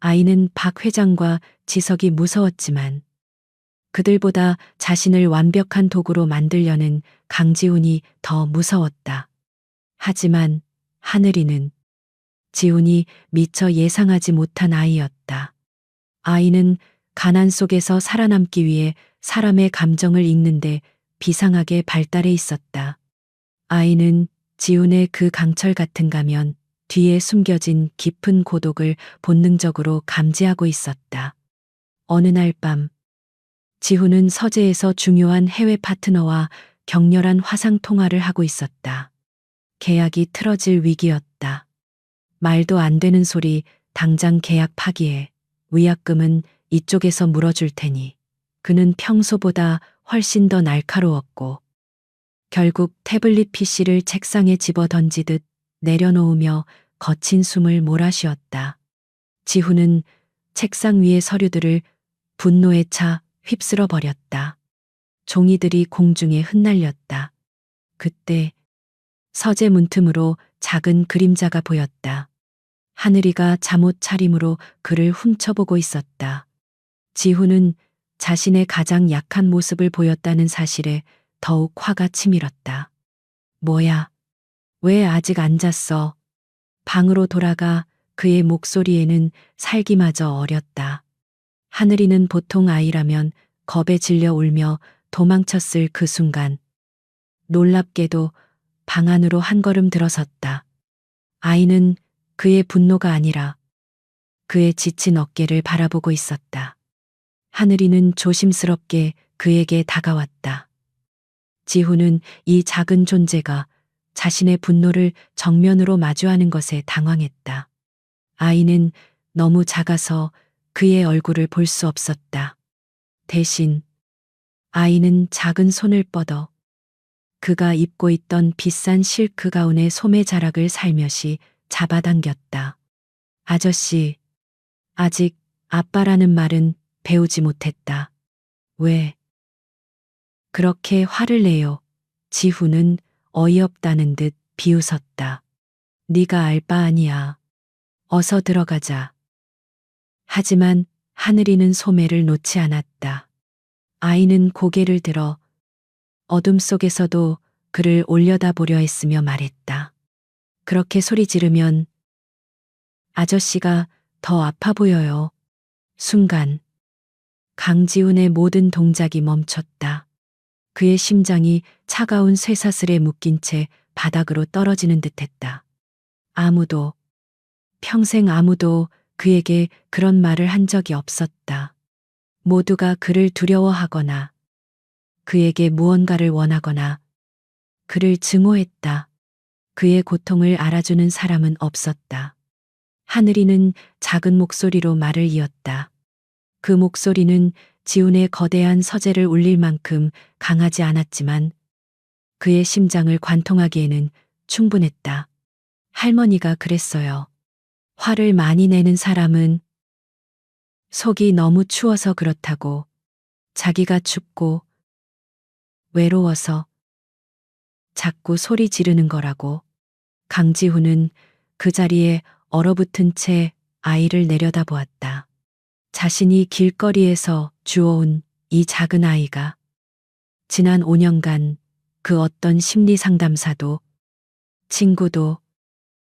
아이는 박 회장과 지석이 무서웠지만 그들보다 자신을 완벽한 도구로 만들려는 강지훈이 더 무서웠다. 하지만 하늘이는 지훈이 미처 예상하지 못한 아이였다. 아이는 가난 속에서 살아남기 위해 사람의 감정을 읽는데 비상하게 발달해 있었다. 아이는 지훈의 그 강철 같은 가면 뒤에 숨겨진 깊은 고독을 본능적으로 감지하고 있었다. 어느 날 밤 지훈은 서재에서 중요한 해외 파트너와 격렬한 화상 통화를 하고 있었다. 계약이 틀어질 위기였다. 말도 안 되는 소리, 당장 계약 파기해. 위약금은 이쪽에서 물어줄 테니. 그는 평소보다 훨씬 더 날카로웠고 결국 태블릿 PC를 책상에 집어 던지듯 내려놓으며 거친 숨을 몰아쉬었다. 지훈은 책상 위의 서류들을 분노에 차 휩쓸어 버렸다. 종이들이 공중에 흩날렸다. 그때 서재 문틈으로 작은 그림자가 보였다. 하늘이가 잠옷 차림으로 그를 훔쳐보고 있었다. 지훈은 자신의 가장 약한 모습을 보였다는 사실에 더욱 화가 치밀었다. 뭐야? 왜 아직 안 잤어? 방으로 돌아가. 그의 목소리에는 살기마저 어렸다. 하늘이는 보통 아이라면 겁에 질려 울며 도망쳤을 그 순간 놀랍게도 방 안으로 한 걸음 들어섰다. 아이는 그의 분노가 아니라 그의 지친 어깨를 바라보고 있었다. 하늘이는 조심스럽게 그에게 다가왔다. 지훈은 이 작은 존재가 자신의 분노를 정면으로 마주하는 것에 당황했다. 아이는 너무 작아서 그의 얼굴을 볼 수 없었다. 대신 아이는 작은 손을 뻗어 그가 입고 있던 비싼 실크 가운의 소매 자락을 살며시 잡아당겼다. 아저씨, 아직 아빠라는 말은 배우지 못했다. 왜 그렇게 화를 내요? 지훈은 어이없다는 듯 비웃었다. 네가 알 바 아니야. 어서 들어가자. 하지만 하늘이는 소매를 놓지 않았다. 아이는 고개를 들어 어둠 속에서도 그를 올려다보려 했으며 말했다. 그렇게 소리 지르면 아저씨가 더 아파 보여요. 순간 강지훈의 모든 동작이 멈췄다. 그의 심장이 차가운 쇠사슬에 묶인 채 바닥으로 떨어지는 듯했다. 평생 아무도 그에게 그런 말을 한 적이 없었다. 모두가 그를 두려워하거나 그에게 무언가를 원하거나 그를 증오했다. 그의 고통을 알아주는 사람은 없었다. 하늘이는 작은 목소리로 말을 이었다. 그 목소리는 지훈의 거대한 서재를 울릴 만큼 강하지 않았지만 그의 심장을 관통하기에는 충분했다. 할머니가 그랬어요. 화를 많이 내는 사람은 속이 너무 추워서 그렇다고, 자기가 춥고 외로워서 자꾸 소리 지르는 거라고. 강지훈은 그 자리에 얼어붙은 채 아이를 내려다보았다. 자신이 길거리에서 주워온 이 작은 아이가 지난 5년간 그 어떤 심리 상담사도 친구도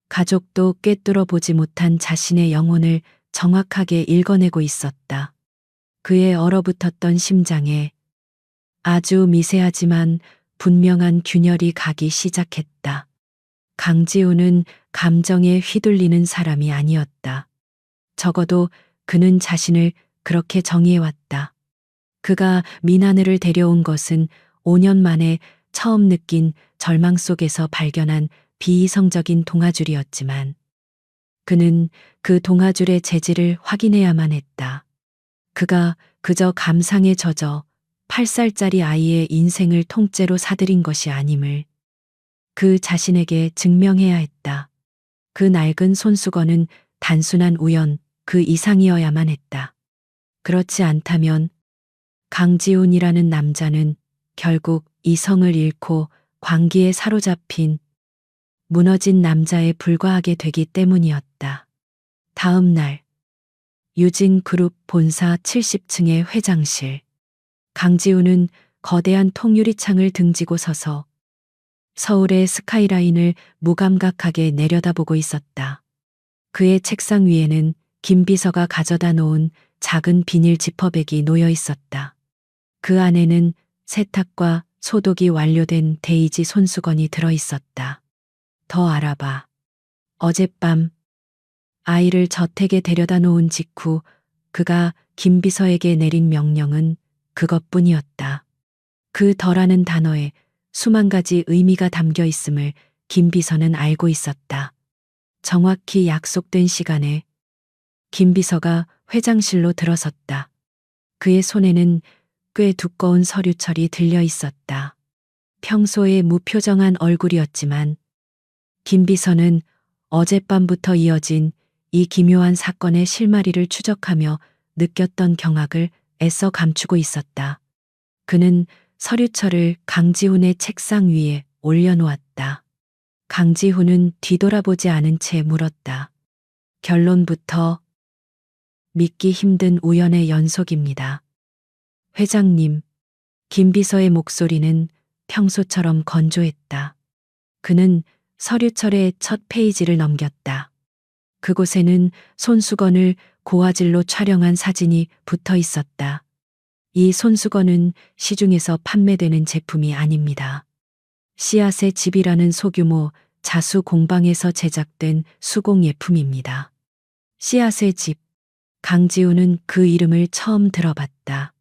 가족도 꿰뚫어 보지 못한 자신의 영혼을 정확하게 읽어내고 있었다. 그의 얼어붙었던 심장에 아주 미세하지만 분명한 균열이 가기 시작했다. 강지훈은 감정에 휘둘리는 사람이 아니었다. 적어도 그는 자신을 그렇게 정의해왔다. 그가 민하늘을 데려온 것은 5년 만에 처음 느낀 절망 속에서 발견한 비이성적인 동아줄이었지만 그는 그 동아줄의 재질을 확인해야만 했다. 그가 그저 감상에 젖어 8살짜리 아이의 인생을 통째로 사들인 것이 아님을 그 자신에게 증명해야 했다. 그 낡은 손수건은 단순한 우연 그 이상이어야만 했다. 그렇지 않다면 강지훈이라는 남자는 결국 이성을 잃고 광기에 사로잡힌 무너진 남자에 불과하게 되기 때문이었다. 다음 날 유진그룹 본사 70층의 회장실. 강지훈은 거대한 통유리창을 등지고 서서 서울의 스카이라인을 무감각하게 내려다보고 있었다. 그의 책상 위에는 김 비서가 가져다 놓은 작은 비닐 지퍼백이 놓여 있었다. 그 안에는 세탁과 소독이 완료된 데이지 손수건이 들어 있었다. 더 알아봐. 어젯밤 아이를 저택에 데려다 놓은 직후 그가 김 비서에게 내린 명령은 그것뿐이었다. 그 더라는 단어에 수만 가지 의미가 담겨 있음을 김 비서는 알고 있었다. 정확히 약속된 시간에 김 비서가 회장실로 들어섰다. 그의 손에는 꽤 두꺼운 서류철이 들려 있었다. 평소에 무표정한 얼굴이었지만 김 비서는 어젯밤부터 이어진 이 기묘한 사건의 실마리를 추적하며 느꼈던 경악을 애써 감추고 있었다. 그는 서류철을 강지훈의 책상 위에 올려놓았다. 강지훈은 뒤돌아보지 않은 채 물었다. 결론부터 믿기 힘든 우연의 연속입니다. 회장님, 김 비서의 목소리는 평소처럼 건조했다. 그는 서류철의 첫 페이지를 넘겼다. 그곳에는 손수건을 고화질로 촬영한 사진이 붙어 있었다. 이 손수건은 시중에서 판매되는 제품이 아닙니다. 씨앗의 집이라는 소규모 자수 공방에서 제작된 수공 예품입니다. 씨앗의 집. 강지우는 그 이름을 처음 들어봤다.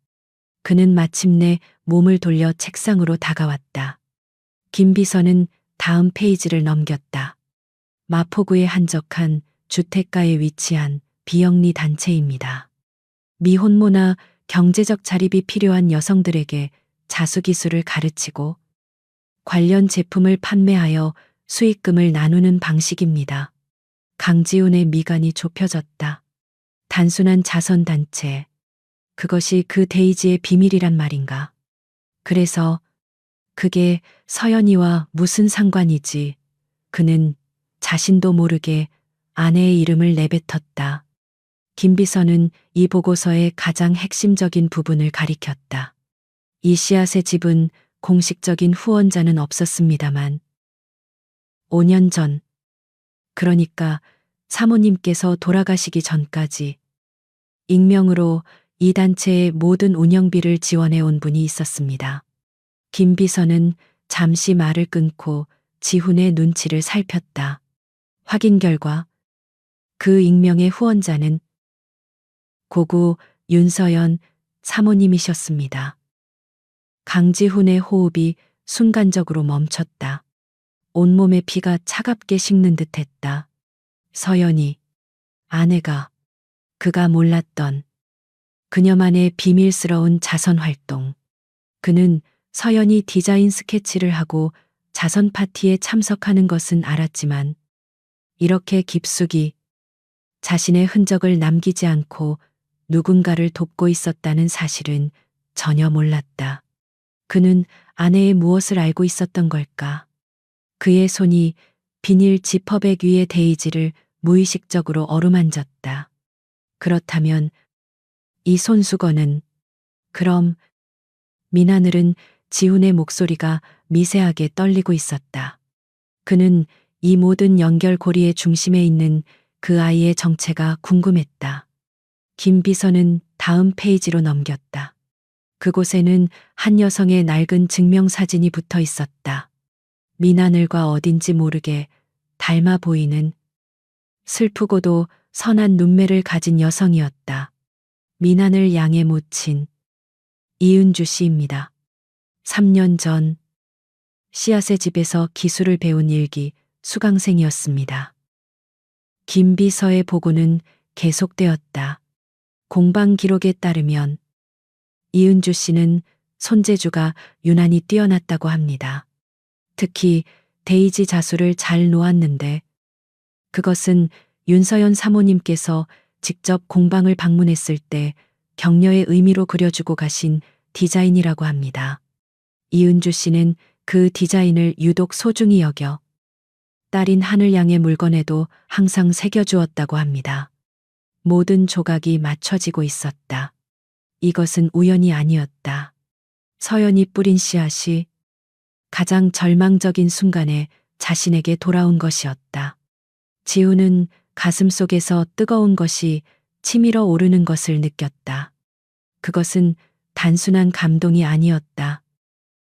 그는 마침내 몸을 돌려 책상으로 다가왔다. 김 비서는 다음 페이지를 넘겼다. 마포구에 한적한 주택가에 위치한 비영리 단체입니다. 미혼모나 경제적 자립이 필요한 여성들에게 자수기술을 가르치고 관련 제품을 판매하여 수익금을 나누는 방식입니다. 강지훈의 미간이 좁혀졌다. 단순한 자선단체. 그것이 그 데이지의 비밀이란 말인가. 그래서 그게 서연이와 무슨 상관이지. 그는 자신도 모르게 아내의 이름을 내뱉었다. 김비서는 이 보고서의 가장 핵심적인 부분을 가리켰다. 이 씨앗의 집은 공식적인 후원자는 없었습니다만 5년 전, 그러니까 사모님께서 돌아가시기 전까지 익명으로 이 단체의 모든 운영비를 지원해 온 분이 있었습니다. 김 비서는 잠시 말을 끊고 지훈의 눈치를 살폈다. 확인 결과 그 익명의 후원자는 고구 윤서연 사모님이셨습니다. 강지훈의 호흡이 순간적으로 멈췄다. 온몸의 피가 차갑게 식는 듯했다. 서연이, 아내가, 그가 몰랐던 그녀만의 비밀스러운 자선 활동. 그는 서연이 디자인 스케치를 하고 자선 파티에 참석하는 것은 알았지만 이렇게 깊숙이 자신의 흔적을 남기지 않고 누군가를 돕고 있었다는 사실은 전혀 몰랐다. 그는 아내의 무엇을 알고 있었던 걸까? 그의 손이 비닐 지퍼백 위의 데이지를 무의식적으로 어루만졌다. 그렇다면 이 손수건은, 그럼 민하늘은 지훈의 목소리가 미세하게 떨리고 있었다. 그는 이 모든 연결고리의 중심에 있는 그 아이의 정체가 궁금했다. 김 비서는 다음 페이지로 넘겼다. 그곳에는 한 여성의 낡은 증명사진이 붙어 있었다. 민하늘과 어딘지 모르게 닮아 보이는 슬프고도 선한 눈매를 가진 여성이었다. 민하늘 양의 모친 이은주 씨입니다. 3년 전 씨앗의 집에서 기술을 배운 일기 수강생이었습니다. 김 비서의 보고는 계속되었다. 공방 기록에 따르면 이은주 씨는 손재주가 유난히 뛰어났다고 합니다. 특히 데이지 자수를 잘 놓았는데 그것은 윤서연 사모님께서 직접 공방을 방문했을 때 격려의 의미로 그려주고 가신 디자인이라고 합니다. 이은주 씨는 그 디자인을 유독 소중히 여겨 딸인 하늘 양의 물건에도 항상 새겨주었다고 합니다. 모든 조각이 맞춰지고 있었다. 이것은 우연이 아니었다. 서연이 뿌린 씨앗이 가장 절망적인 순간에 자신에게 돌아온 것이었다. 지우는 가슴속에서 뜨거운 것이 치밀어 오르는 것을 느꼈다. 그것은 단순한 감동이 아니었다.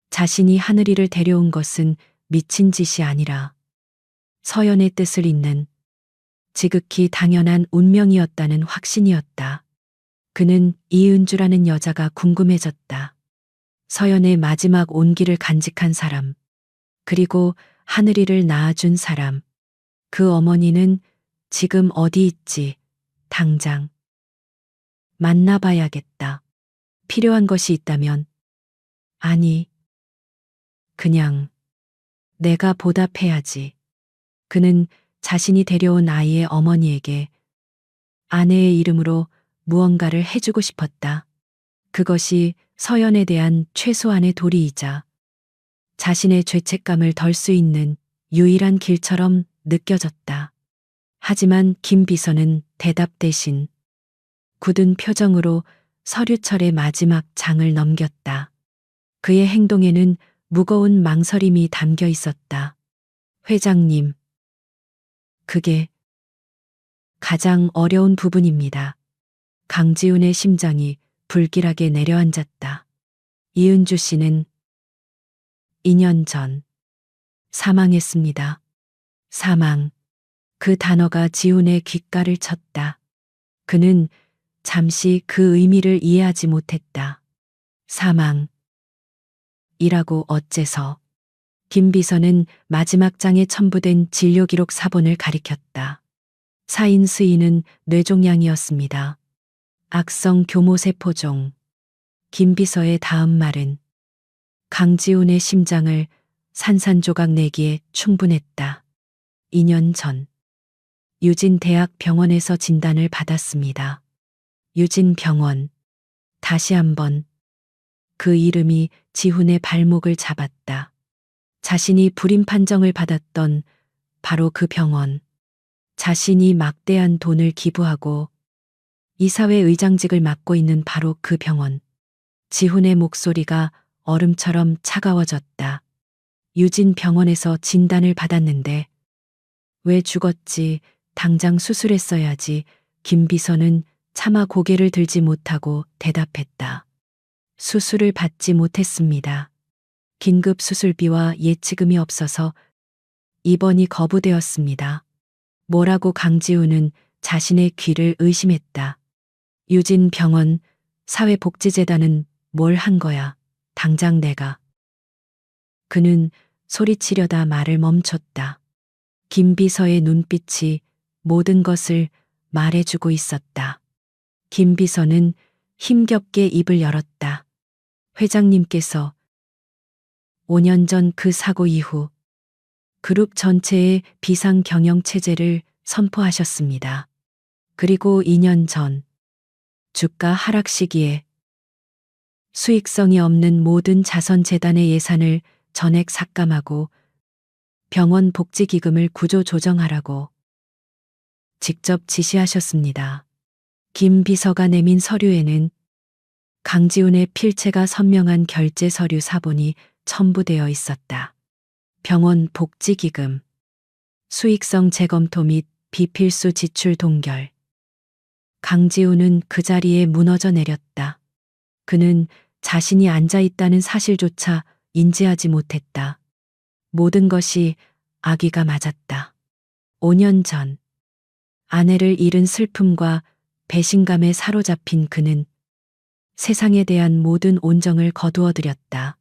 자신이 하늘이를 데려온 것은 미친 짓이 아니라 서연의 뜻을 잇는 지극히 당연한 운명이었다는 확신이었다. 그는 이은주라는 여자가 궁금해졌다. 서연의 마지막 온기를 간직한 사람, 그리고 하늘이를 낳아준 사람. 그 어머니는 지금 어디 있지? 당장 만나봐야겠다. 필요한 것이 있다면, 아니, 그냥 내가 보답해야지. 그는 자신이 데려온 아이의 어머니에게 아내의 이름으로 무언가를 해주고 싶었다. 그것이 서연에 대한 최소한의 도리이자 자신의 죄책감을 덜 수 있는 유일한 길처럼 느껴졌다. 하지만 김 비서는 대답 대신 굳은 표정으로 서류철의 마지막 장을 넘겼다. 그의 행동에는 무거운 망설임이 담겨 있었다. 회장님, 그게 가장 어려운 부분입니다. 강지훈의 심장이 불길하게 내려앉았다. 이은주 씨는 2년 전 사망했습니다. 사망. 그 단어가 지훈의 귓가를 쳤다. 그는 잠시 그 의미를 이해하지 못했다. 사망. 이라고 어째서. 김 비서는 마지막 장에 첨부된 진료기록 사본을 가리켰다. 사인 스인은 뇌종양이었습니다. 악성 교모세포종. 김 비서의 다음 말은 강지훈의 심장을 산산조각 내기에 충분했다. 2년 전 유진대학병원에서 진단을 받았습니다. 유진병원. 다시 한번 그 이름이 지훈의 발목을 잡았다. 자신이 불임 판정을 받았던 바로 그 병원. 자신이 막대한 돈을 기부하고 이사회 의장직을 맡고 있는 바로 그 병원. 지훈의 목소리가 얼음처럼 차가워졌다. 유진 병원에서 진단을 받았는데 왜 죽었지? 당장 수술했어야지. 김 비서는 차마 고개를 들지 못하고 대답했다. 수술을 받지 못했습니다. 긴급 수술비와 예치금이 없어서 입원이 거부되었습니다. 뭐라고 강지훈은 자신의 귀를 의심했다. 유진 병원, 사회복지재단은 뭘 한 거야? 당장 내가. 그는 소리치려다 말을 멈췄다. 김 비서의 눈빛이 모든 것을 말해주고 있었다. 김 비서는 힘겹게 입을 열었다. 회장님께서 5년 전 그 사고 이후 그룹 전체의 비상 경영 체제를 선포하셨습니다. 그리고 2년 전 주가 하락 시기에 수익성이 없는 모든 자선재단의 예산을 전액 삭감하고 병원 복지기금을 구조 조정하라고 직접 지시하셨습니다. 김 비서가 내민 서류에는 강지훈의 필체가 선명한 결제 서류 사본이 첨부되어 있었다. 병원 복지기금, 수익성 재검토 및 비필수 지출 동결. 강지훈은 그 자리에 무너져 내렸다. 그는 자신이 앉아 있다는 사실조차 인지하지 못했다. 모든 것이 아귀가 맞았다. 5년 전 아내를 잃은 슬픔과 배신감에 사로잡힌 그는 세상에 대한 모든 온정을 거두어들였다.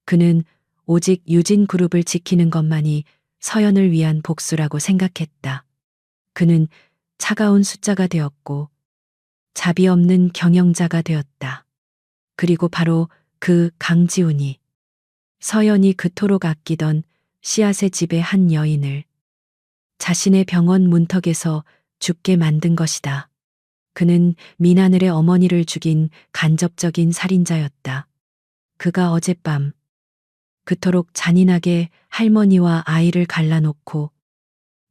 그는 오직 유진그룹을 지키는 것만이 서연을 위한 복수라고 생각했다. 그는 차가운 숫자가 되었고 자비 없는 경영자가 되었다. 그리고 바로 그 강지훈이 서연이 그토록 아끼던 씨앗의 집의 한 여인을 자신의 병원 문턱에서 죽게 만든 것이다. 그는 민하늘의 어머니를 죽인 간접적인 살인자였다. 그가 어젯밤 그토록 잔인하게 할머니와 아이를 갈라놓고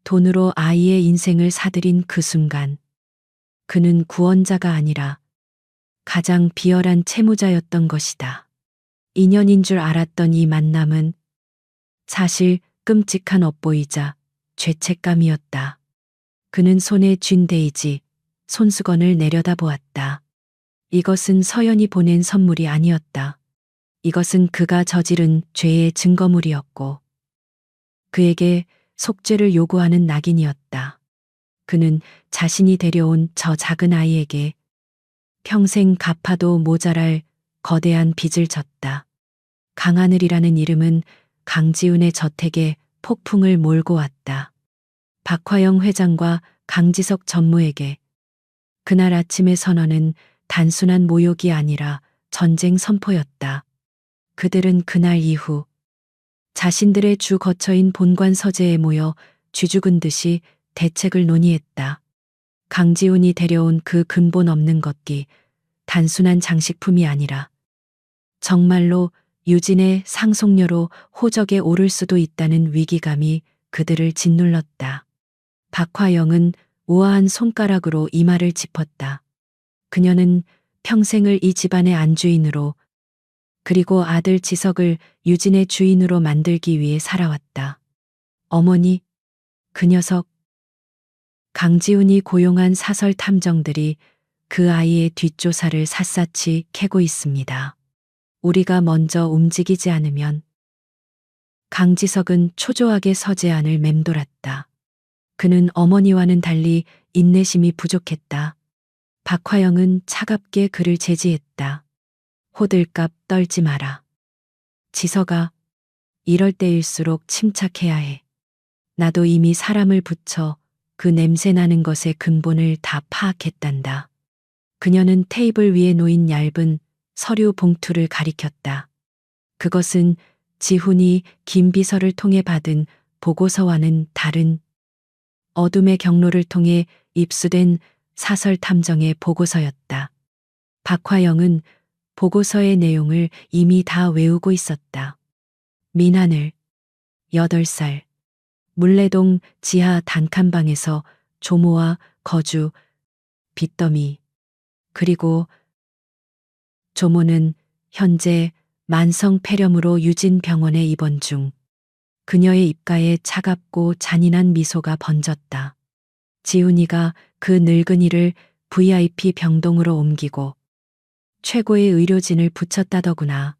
돈으로 아이의 인생을 사들인 그 순간 그는 구원자가 아니라 가장 비열한 채무자였던 것이다. 인연인 줄 알았던 이 만남은 사실 끔찍한 업보이자 죄책감이었다. 그는 손에 쥔 데이지, 손수건을 내려다보았다. 이것은 서연이 보낸 선물이 아니었다. 이것은 그가 저지른 죄의 증거물이었고 그에게 속죄를 요구하는 낙인이었다. 그는 자신이 데려온 저 작은 아이에게 평생 갚아도 모자랄 거대한 빚을 졌다. 강하늘이라는 이름은 강지훈의 저택에 폭풍을 몰고 왔다. 박화영 회장과 강지석 전무에게 그날 아침의 선언은 단순한 모욕이 아니라 전쟁 선포였다. 그들은 그날 이후 자신들의 주 거처인 본관 서재에 모여 쥐죽은 듯이 대책을 논의했다. 강지훈이 데려온 그 근본 없는 것기, 단순한 장식품이 아니라 정말로 유진의 상속녀로 호적에 오를 수도 있다는 위기감이 그들을 짓눌렀다. 박화영은 우아한 손가락으로 이마를 짚었다. 그녀는 평생을 이 집안의 안주인으로 그리고 아들 지석을 유진의 주인으로 만들기 위해 살아왔다. 어머니, 그 녀석. 강지훈이 고용한 사설 탐정들이 그 아이의 뒷조사를 샅샅이 캐고 있습니다. 우리가 먼저 움직이지 않으면 강지석은 초조하게 서재안을 맴돌았다. 그는 어머니와는 달리 인내심이 부족했다. 박화영은 차갑게 그를 제지했다. 호들갑 떨지 마라. 지석아, 이럴 때일수록 침착해야 해. 나도 이미 사람을 붙여 그 냄새 나는 것의 근본을 다 파악했단다. 그녀는 테이블 위에 놓인 얇은 서류 봉투를 가리켰다. 그것은 지훈이 김 비서를 통해 받은 보고서와는 다른 어둠의 경로를 통해 입수된 사설 탐정의 보고서였다. 박화영은 보고서의 내용을 이미 다 외우고 있었다. 민하늘, 8살, 물레동 지하 단칸방에서 조모와 거주, 빚더미, 그리고 조모는 현재 만성 폐렴으로 유진병원에 입원 중. 그녀의 입가에 차갑고 잔인한 미소가 번졌다. 지훈이가 그 늙은이를 VIP 병동으로 옮기고 최고의 의료진을 붙였다더구나.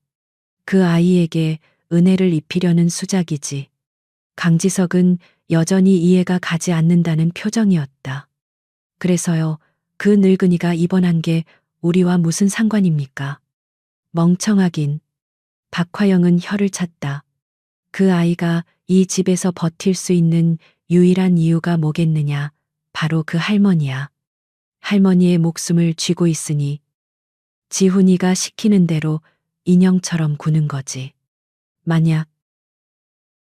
그 아이에게 은혜를 입히려는 수작이지. 강지석은 여전히 이해가 가지 않는다는 표정이었다. 그래서요, 그 늙은이가 입원한 게 우리와 무슨 상관입니까? 멍청하긴. 박화영은 혀를 찼다. 그 아이가 이 집에서 버틸 수 있는 유일한 이유가 뭐겠느냐. 바로 그 할머니야. 할머니의 목숨을 쥐고 있으니 지훈이가 시키는 대로 인형처럼 구는 거지. 만약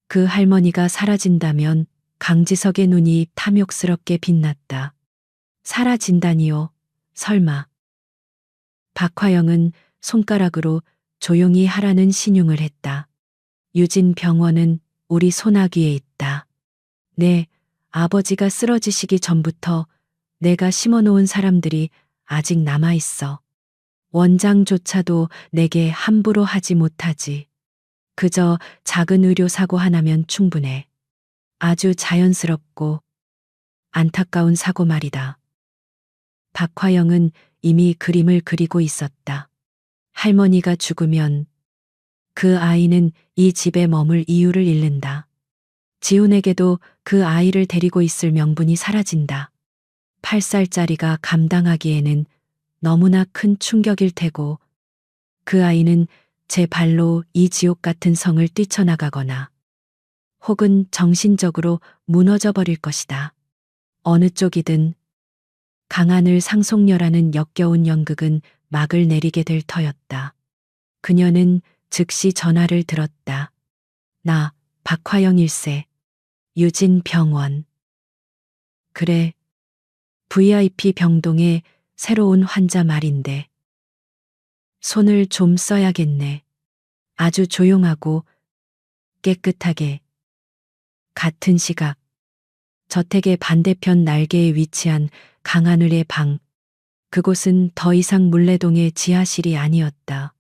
그 할머니가 사라진다면 강지석의 눈이 탐욕스럽게 빛났다. 사라진다니요? 설마. 박화영은 손가락으로 조용히 하라는 신용을 했다. 유진 병원은 우리 손아귀에 있다. 네, 아버지가 쓰러지시기 전부터 내가 심어놓은 사람들이 아직 남아있어. 원장조차도 내게 함부로 하지 못하지. 그저 작은 의료사고 하나면 충분해. 아주 자연스럽고 안타까운 사고 말이다. 박화영은 이미 그림을 그리고 있었다. 할머니가 죽으면 그 아이는 이 집에 머물 이유를 잃는다. 지훈에게도 그 아이를 데리고 있을 명분이 사라진다. 8살짜리가 감당하기에는 너무나 큰 충격일 테고 그 아이는 제 발로 이 지옥 같은 성을 뛰쳐나가거나 혹은 정신적으로 무너져 버릴 것이다. 어느 쪽이든 강하늘 상속녀라는 역겨운 연극은 막을 내리게 될 터였다. 그녀는 즉시 전화를 들었다. 나 박화영 일세. 유진병원. 그래. VIP 병동에 새로운 환자 말인데. 손을 좀 써야겠네. 아주 조용하고 깨끗하게. 같은 시각. 저택의 반대편 날개에 위치한 강하늘의 방. 그곳은 더 이상 물레동의 지하실이 아니었다.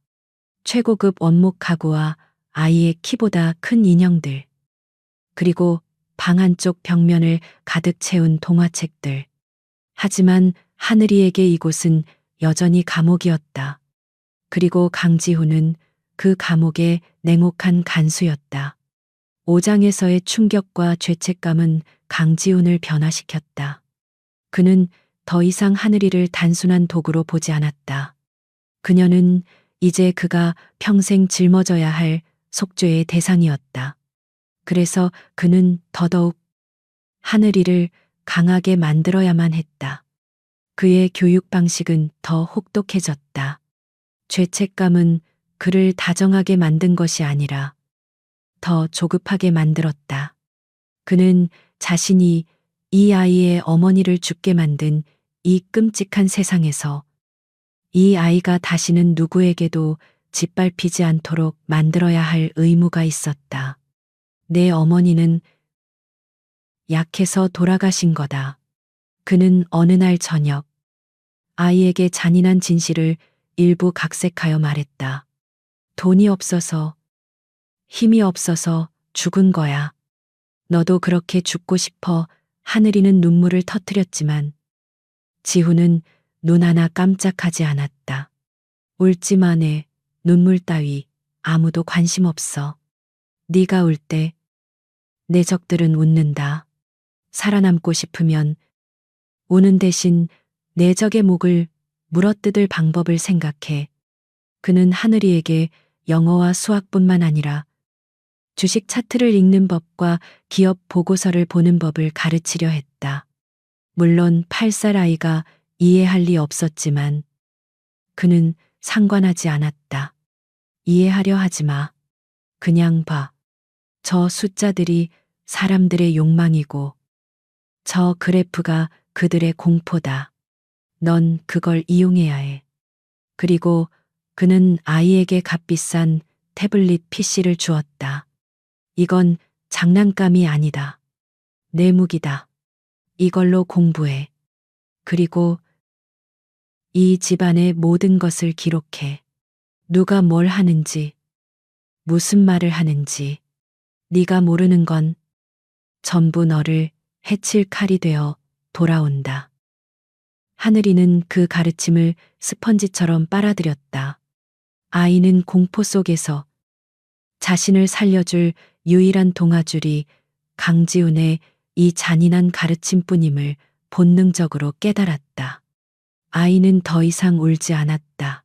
최고급 원목 가구와 아이의 키보다 큰 인형들. 그리고 방 한쪽 벽면을 가득 채운 동화책들. 하지만 하늘이에게 이곳은 여전히 감옥이었다. 그리고 강지훈은 그 감옥의 냉혹한 간수였다. 5장에서의 충격과 죄책감은 강지훈을 변화시켰다. 그는 더 이상 하늘이를 단순한 도구로 보지 않았다. 그녀는 이제 그가 평생 짊어져야 할 속죄의 대상이었다. 그래서 그는 더더욱 하늘이를 강하게 만들어야만 했다. 그의 교육 방식은 더 혹독해졌다. 죄책감은 그를 다정하게 만든 것이 아니라 더 조급하게 만들었다. 그는 자신이 이 아이의 어머니를 죽게 만든 이 끔찍한 세상에서 이 아이가 다시는 누구에게도 짓밟히지 않도록 만들어야 할 의무가 있었다. 내 어머니는 약해서 돌아가신 거다. 그는 어느 날 저녁 아이에게 잔인한 진실을 일부 각색하여 말했다. 돈이 없어서, 힘이 없어서 죽은 거야. 너도 그렇게 죽고 싶어. 하늘이는 눈물을 터뜨렸지만 지훈은 눈 하나 깜짝하지 않았다. 울지만 해. 눈물 따위 아무도 관심 없어. 네가 울 때 내 적들은 웃는다. 살아남고 싶으면 우는 대신 내 적의 목을 물어뜯을 방법을 생각해. 그는 하늘이에게 영어와 수학뿐만 아니라 주식 차트를 읽는 법과 기업 보고서를 보는 법을 가르치려 했다. 물론 8살 아이가 이해할 리 없었지만 그는 상관하지 않았다. 이해하려 하지 마. 그냥 봐. 저 숫자들이 사람들의 욕망이고 저 그래프가 그들의 공포다. 넌 그걸 이용해야 해. 그리고 그는 아이에게 값비싼 태블릿 PC를 주었다. 이건 장난감이 아니다. 내 무기다. 이걸로 공부해. 그리고 이 집안의 모든 것을 기록해. 누가 뭘 하는지, 무슨 말을 하는지, 네가 모르는 건 전부 너를 해칠 칼이 되어 돌아온다. 하늘이는 그 가르침을 스펀지처럼 빨아들였다. 아이는 공포 속에서 자신을 살려줄 유일한 동아줄이 강지훈의 이 잔인한 가르침뿐임을 본능적으로 깨달았다. 아이는 더 이상 울지 않았다.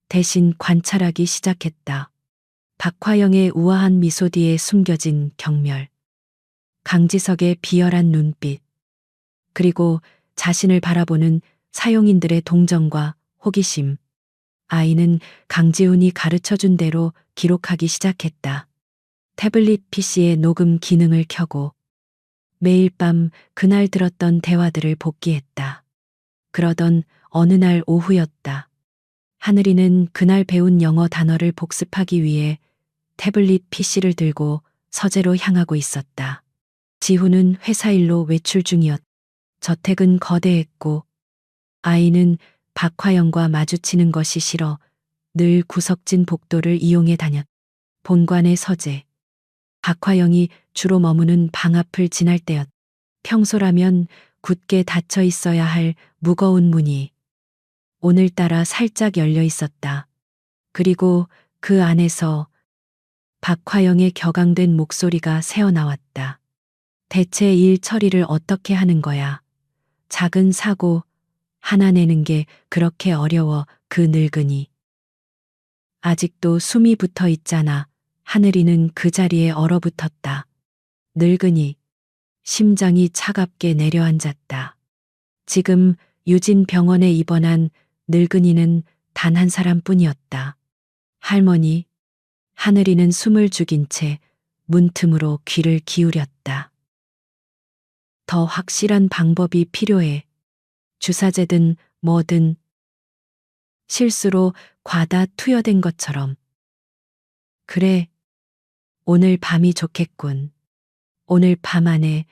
대신 관찰하기 시작했다. 박화영의 우아한 미소 뒤에 숨겨진 경멸, 강지석의 비열한 눈빛, 그리고 자신을 바라보는 사용인들의 동정과 호기심. 아이는 강지훈이 가르쳐준 대로 기록하기 시작했다. 태블릿 PC의 녹음 기능을 켜고 매일 밤 그날 들었던 대화들을 복기했다. 그러던 어느 날 오후였다. 하늘이는 그날 배운 영어 단어를 복습하기 위해 태블릿 PC를 들고 서재로 향하고 있었다. 지훈은 회사 일로 외출 중이었다. 저택은 거대했고 아이는 박화영과 마주치는 것이 싫어 늘 구석진 복도를 이용해 다녔다. 본관의 서재. 박화영이 주로 머무는 방 앞을 지날 때였다. 평소라면 굳게 닫혀 있어야 할 무거운 문이 오늘따라 살짝 열려 있었다. 그리고 그 안에서 박화영의 격앙된 목소리가 새어나왔다. 대체 일 처리를 어떻게 하는 거야? 작은 사고 하나 내는 게 그렇게 어려워. 그 늙은이. 아직도 숨이 붙어 있잖아. 하늘이는 그 자리에 얼어붙었다. 늙은이. 심장이 차갑게 내려앉았다. 지금 유진 병원에 입원한 늙은이는 단 한 사람뿐이었다. 할머니. 하늘이는 숨을 죽인 채 문틈으로 귀를 기울였다. 더 확실한 방법이 필요해. 주사제든 뭐든 실수로 과다 투여된 것처럼. 그래. 오늘 밤이 좋겠군. 오늘 밤 안에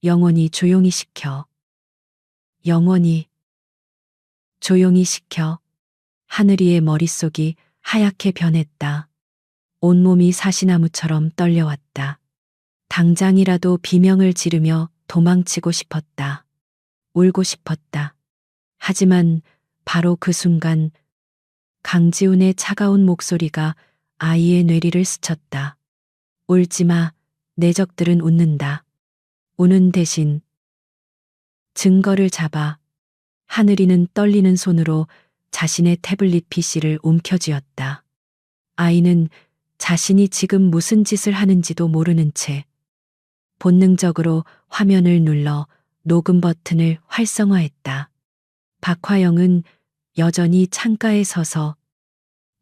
영원히 조용히 시켜. 영원히 조용히 시켜. 하늘이의 머릿속이 하얗게 변했다. 온몸이 사시나무처럼 떨려왔다. 당장이라도 비명을 지르며 도망치고 싶었다. 울고 싶었다. 하지만 바로 그 순간 강지훈의 차가운 목소리가 아이의 뇌리를 스쳤다. 울지 마. 내 적들은 웃는다. 우는 대신 증거를 잡아. 하늘이는 떨리는 손으로 자신의 태블릿 PC를 움켜쥐었다. 아이는 자신이 지금 무슨 짓을 하는지도 모르는 채 본능적으로 화면을 눌러 녹음 버튼을 활성화했다. 박화영은 여전히 창가에 서서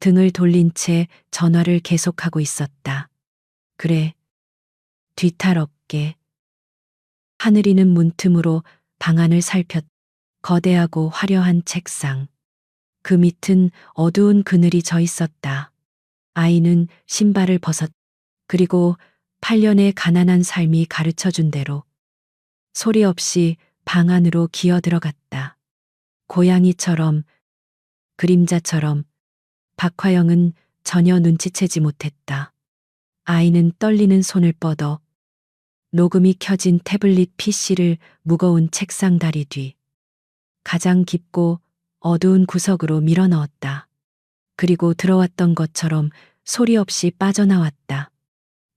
등을 돌린 채 전화를 계속하고 있었다. 그래. 뒤탈 없게. 하늘이는 문틈으로 방안을 살폈. 거대하고 화려한 책상. 그 밑은 어두운 그늘이 져 있었다. 아이는 신발을 벗었. 그리고 8년의 가난한 삶이 가르쳐준 대로 소리 없이 방 안으로 기어 들어갔다. 고양이처럼, 그림자처럼. 박화영은 전혀 눈치채지 못했다. 아이는 떨리는 손을 뻗어 녹음이 켜진 태블릿 PC를 무거운 책상 다리 뒤 가장 깊고 어두운 구석으로 밀어 넣었다. 그리고 들어왔던 것처럼 소리 없이 빠져나왔다.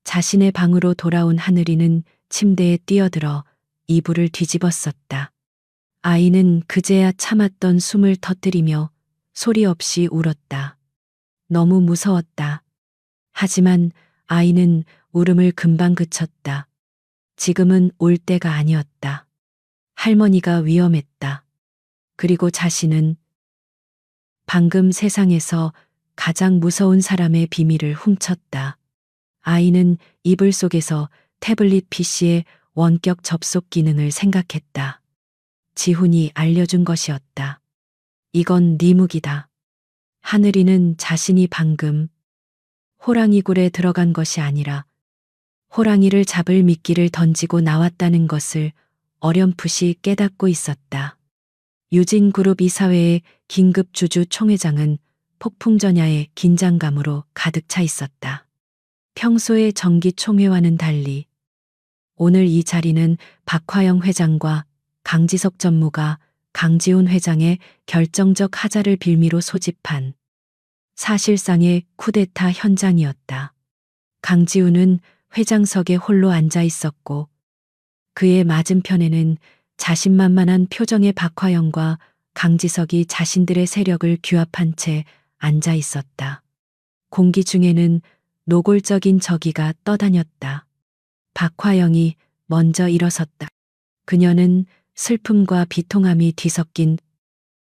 자신의 방으로 돌아온 하늘이는 침대에 뛰어들어 이불을 뒤집었었다. 아이는 그제야 참았던 숨을 터뜨리며 소리 없이 울었다. 너무 무서웠다. 하지만 아이는 울음을 금방 그쳤다. 지금은 올 때가 아니었다. 할머니가 위험했다. 그리고 자신은 방금 세상에서 가장 무서운 사람의 비밀을 훔쳤다. 아이는 이불 속에서 태블릿 PC의 원격 접속 기능을 생각했다. 지훈이 알려준 것이었다. 이건 네 무기다. 하늘이는 자신이 방금 호랑이 굴에 들어간 것이 아니라 호랑이를 잡을 미끼를 던지고 나왔다는 것을 어렴풋이 깨닫고 있었다. 유진그룹 이사회의 긴급 주주 총회장은 폭풍전야의 긴장감으로 가득 차 있었다. 평소의 정기 총회와는 달리 오늘 이 자리는 박화영 회장과 강지석 전무가 강지훈 회장의 결정적 하자를 빌미로 소집한 사실상의 쿠데타 현장이었다. 강지훈은 회장석에 홀로 앉아 있었고 그의 맞은편에는 자신만만한 표정의 박화영과 강지석이 자신들의 세력을 규합한 채 앉아 있었다. 공기 중에는 노골적인 저기가 떠다녔다. 박화영이 먼저 일어섰다. 그녀는 슬픔과 비통함이 뒤섞인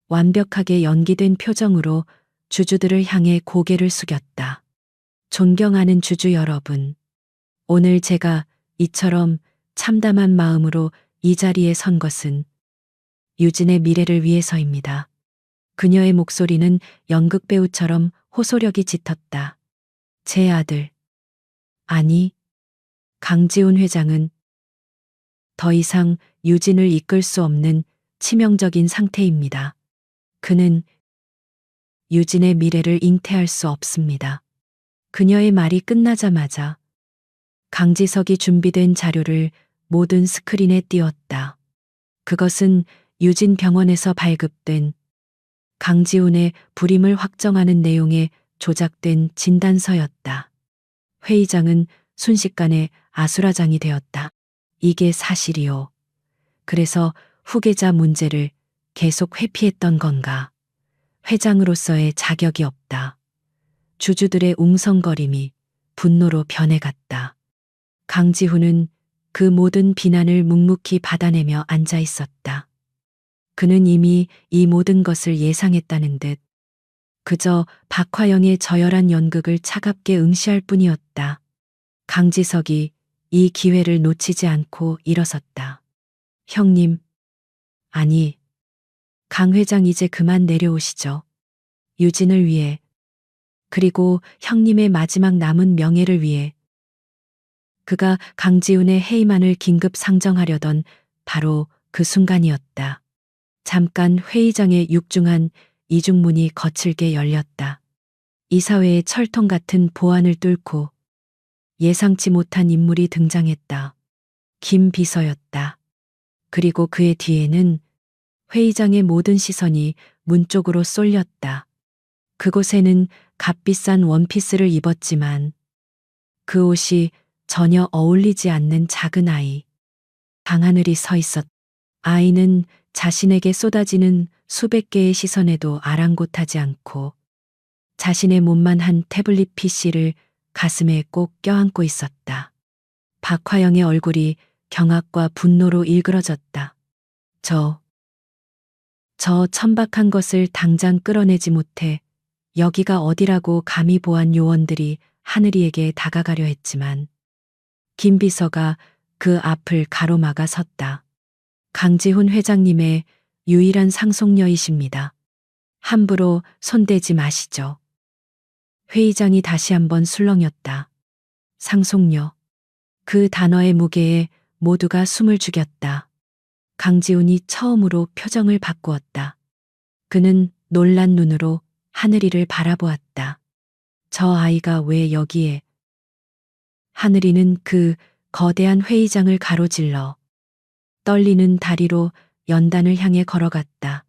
완벽하게 연기된 표정으로 주주들을 향해 고개를 숙였다. 존경하는 주주 여러분, 오늘 제가 이처럼 참담한 마음으로 이 자리에 선 것은 유진의 미래를 위해서입니다. 그녀의 목소리는 연극 배우처럼 호소력이 짙었다. 제 아들, 아니, 강지훈 회장은 더 이상 유진을 이끌 수 없는 치명적인 상태입니다. 그는 유진의 미래를 잉태할 수 없습니다. 그녀의 말이 끝나자마자 강지석이 준비된 자료를 모든 스크린에 띄웠다. 그것은 유진 병원에서 발급된 강지훈의 불임을 확정하는 내용의 조작된 진단서였다. 회의장은 순식간에 아수라장이 되었다. 이게 사실이요. 그래서 후계자 문제를 계속 회피했던 건가? 회장으로서의 자격이 없다. 주주들의 웅성거림이 분노로 변해갔다. 강지훈은 그 모든 비난을 묵묵히 받아내며 앉아 있었다. 그는 이미 이 모든 것을 예상했다는 듯 그저 박화영의 저열한 연극을 차갑게 응시할 뿐이었다. 강지석이 이 기회를 놓치지 않고 일어섰다. 형님, 아니, 강 회장 이제 그만 내려오시죠. 유진을 위해, 그리고 형님의 마지막 남은 명예를 위해. 그가 강지훈의 해임안을 긴급 상정하려던 바로 그 순간이었다. 잠깐 회의장의 육중한 이중문이 거칠게 열렸다. 이사회의 철통 같은 보안을 뚫고 예상치 못한 인물이 등장했다. 김 비서였다. 그리고 그의 뒤에는 회의장의 모든 시선이 문 쪽으로 쏠렸다. 그곳에는 값비싼 원피스를 입었지만 그 옷이 전혀 어울리지 않는 작은 아이. 강하늘이 서 있었다. 아이는 자신에게 쏟아지는 수백 개의 시선에도 아랑곳하지 않고 자신의 몸만 한 태블릿 PC를 가슴에 꼭 껴안고 있었다. 박화영의 얼굴이 경악과 분노로 일그러졌다. 저 천박한 것을 당장 끌어내지 못해 여기가 어디라고 감히 보안 요원들이 하늘이에게 다가가려 했지만 김 비서가 그 앞을 가로막아 섰다. 강지훈 회장님의 유일한 상속녀이십니다. 함부로 손대지 마시죠. 회의장이 다시 한번 술렁였다. 상속녀. 그 단어의 무게에 모두가 숨을 죽였다. 강지훈이 처음으로 표정을 바꾸었다. 그는 놀란 눈으로 하늘이를 바라보았다. 저 아이가 왜 여기에? 하늘이는 그 거대한 회의장을 가로질러 떨리는 다리로 연단을 향해 걸어갔다.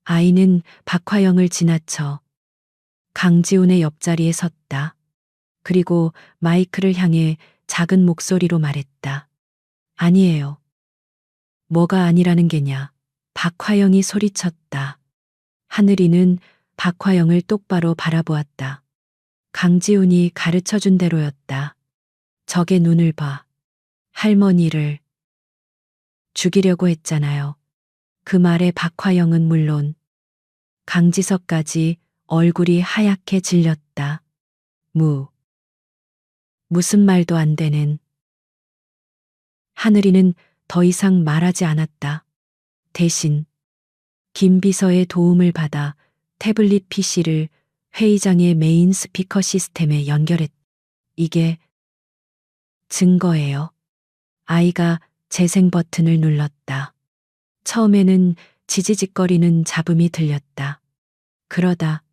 아이는 박화영을 지나쳐 강지훈의 옆자리에 섰다. 그리고 마이크를 향해 작은 목소리로 말했다. 아니에요. 뭐가 아니라는 게냐. 박화영이 소리쳤다. 하늘이는 박화영을 똑바로 바라보았다. 강지훈이 가르쳐준 대로였다. 적의 눈을 봐. 할머니를 죽이려고 했잖아요. 그 말에 박화영은 물론 강지석까지 얼굴이 하얗게 질렸다. 무슨 말도 안 되는. 하늘이는 더 이상 말하지 않았다. 대신 김 비서의 도움을 받아 태블릿 PC를 회의장의 메인 스피커 시스템에 연결했다. 이게 증거예요. 아이가 재생 버튼을 눌렀다. 처음에는 지지직거리는 잡음이 들렸다. 그러다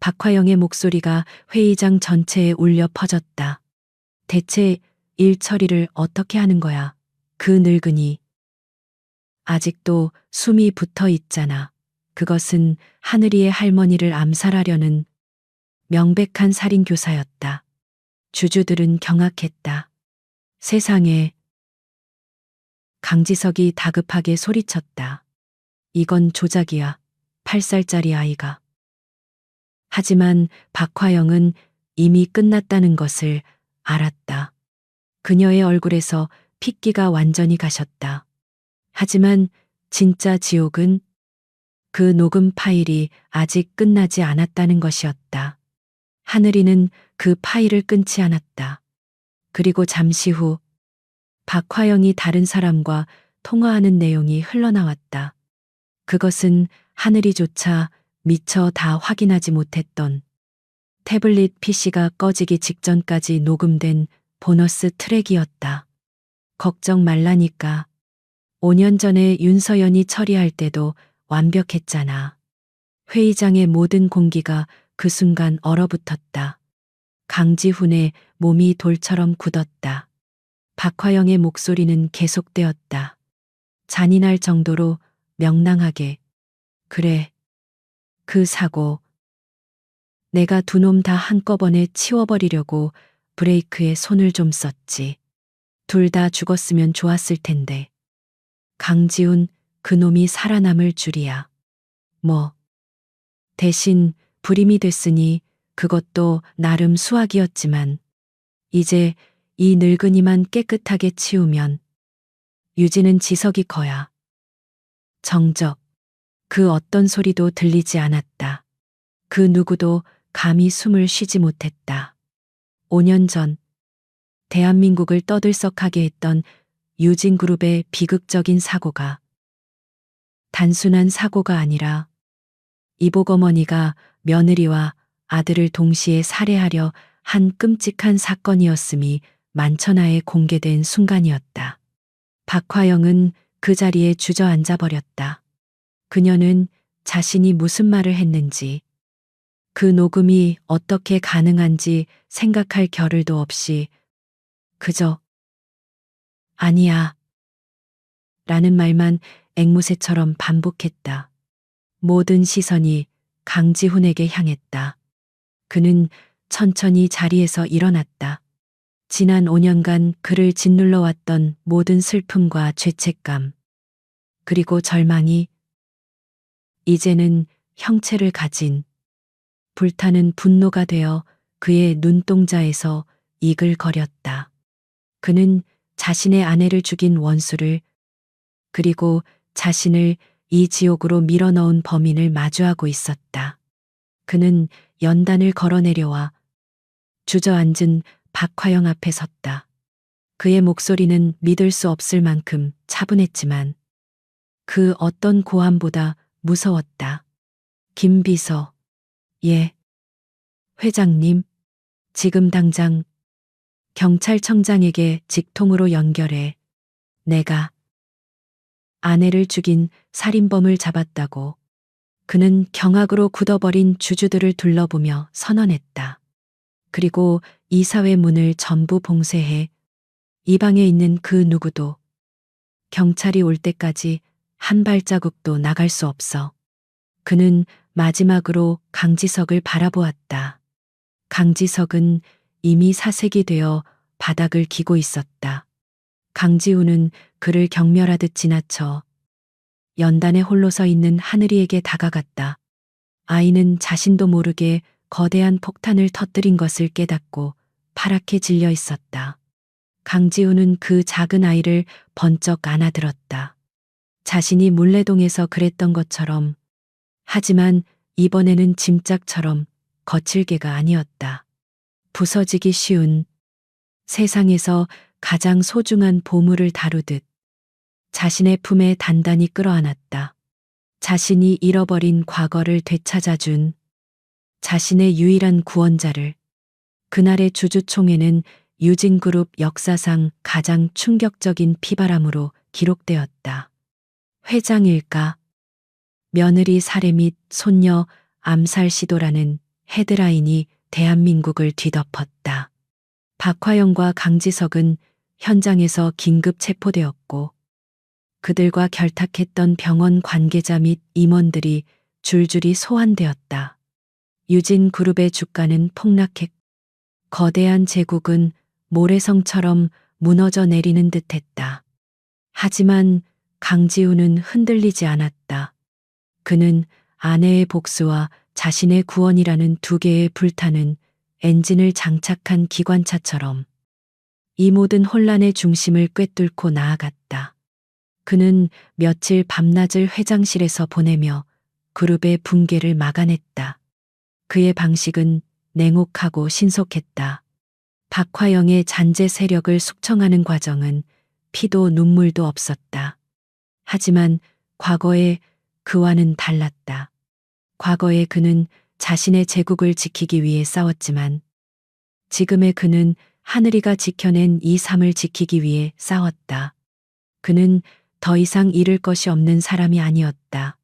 박화영의 목소리가 회의장 전체에 울려 퍼졌다. 대체 일 처리를 어떻게 하는 거야? 그 늙은이. 아직도 숨이 붙어 있잖아. 그것은 하늘이의 할머니를 암살하려는 명백한 살인교사였다. 주주들은 경악했다. 세상에. 강지석이 다급하게 소리쳤다. 이건 조작이야. 8살짜리 아이가. 하지만 박화영은 이미 끝났다는 것을 알았다. 그녀의 얼굴에서 핏기가 완전히 가셨다. 하지만 진짜 지옥은 그 녹음 파일이 아직 끝나지 않았다는 것이었다. 하늘이는 그 파일을 끊지 않았다. 그리고 잠시 후 박화영이 다른 사람과 통화하는 내용이 흘러나왔다. 그것은 하늘이조차 미처 다 확인하지 못했던 태블릿 PC가 꺼지기 직전까지 녹음된 보너스 트랙이었다. 걱정 말라니까. 5년 전에 윤서연이 처리할 때도 완벽했잖아. 회의장의 모든 공기가 그 순간 얼어붙었다. 강지훈의 몸이 돌처럼 굳었다. 박화영의 목소리는 계속되었다. 잔인할 정도로 명랑하게. 그래. 그 사고. 내가 두 놈 다 한꺼번에 치워버리려고 브레이크에 손을 좀 썼지. 둘 다 죽었으면 좋았을 텐데. 강지훈, 그 놈이 살아남을 줄이야. 대신 불임이 됐으니 그것도 나름 수학이었지만 이제 이 늙은이만 깨끗하게 치우면 유지는 지석이 거야. 정적. 그 어떤 소리도 들리지 않았다. 그 누구도 감히 숨을 쉬지 못했다. 5년 전 대한민국을 떠들썩하게 했던 유진그룹의 비극적인 사고가 단순한 사고가 아니라 이복 어머니가 며느리와 아들을 동시에 살해하려 한 끔찍한 사건이었음이 만천하에 공개된 순간이었다. 박화영은 그 자리에 주저앉아 버렸다. 그녀는 자신이 무슨 말을 했는지, 그 녹음이 어떻게 가능한지 생각할 겨를도 없이 그저 아니야 라는 말만 앵무새처럼 반복했다. 모든 시선이 강지훈에게 향했다. 그는 천천히 자리에서 일어났다. 지난 5년간 그를 짓눌러 왔던 모든 슬픔과 죄책감, 그리고 절망이 이제는 형체를 가진 불타는 분노가 되어 그의 눈동자에서 이글거렸다. 그는 자신의 아내를 죽인 원수를, 그리고 자신을 이 지옥으로 밀어넣은 범인을 마주하고 있었다. 그는 연단을 걸어 내려와 주저앉은 박화영 앞에 섰다. 그의 목소리는 믿을 수 없을 만큼 차분했지만 그 어떤 고함보다 무서웠다. 김 비서. 예. 회장님, 지금 당장 경찰청장에게 직통으로 연결해. 내가 아내를 죽인 살인범을 잡았다고. 그는 경악으로 굳어버린 주주들을 둘러보며 선언했다. 그리고 이사회 문을 전부 봉쇄해 이 방에 있는 그 누구도 경찰이 올 때까지 한 발자국도 나갈 수 없어. 그는 마지막으로 강지석을 바라보았다. 강지석은 이미 사색이 되어 바닥을 기고 있었다. 강지우는 그를 경멸하듯 지나쳐 연단에 홀로 서 있는 하늘이에게 다가갔다. 아이는 자신도 모르게 거대한 폭탄을 터뜨린 것을 깨닫고 파랗게 질려 있었다. 강지우는 그 작은 아이를 번쩍 안아들었다. 자신이 물레동에서 그랬던 것처럼, 하지만 이번에는 짐짝처럼 거칠게가 아니었다. 부서지기 쉬운, 세상에서 가장 소중한 보물을 다루듯 자신의 품에 단단히 끌어안았다. 자신이 잃어버린 과거를 되찾아준 자신의 유일한 구원자를. 그날의 주주총회는 유진그룹 역사상 가장 충격적인 피바람으로 기록되었다. 회장일까? 며느리 살해 및 손녀 암살 시도라는 헤드라인이 대한민국을 뒤덮었다. 박화영과 강지석은 현장에서 긴급 체포되었고, 그들과 결탁했던 병원 관계자 및 임원들이 줄줄이 소환되었다. 유진그룹의 주가는 폭락했고, 거대한 제국은 모래성처럼 무너져 내리는 듯했다. 하지만 강지우는 흔들리지 않았다. 그는 아내의 복수와 자신의 구원이라는 두 개의 불타는 엔진을 장착한 기관차처럼 이 모든 혼란의 중심을 꿰뚫고 나아갔다. 그는 며칠 밤낮을 회장실에서 보내며 그룹의 붕괴를 막아냈다. 그의 방식은 냉혹하고 신속했다. 박화영의 잔재 세력을 숙청하는 과정은 피도 눈물도 없었다. 하지만 과거의 그와는 달랐다. 과거의 그는 자신의 제국을 지키기 위해 싸웠지만, 지금의 그는 하늘이가 지켜낸 이 삶을 지키기 위해 싸웠다. 그는 더 이상 잃을 것이 없는 사람이 아니었다.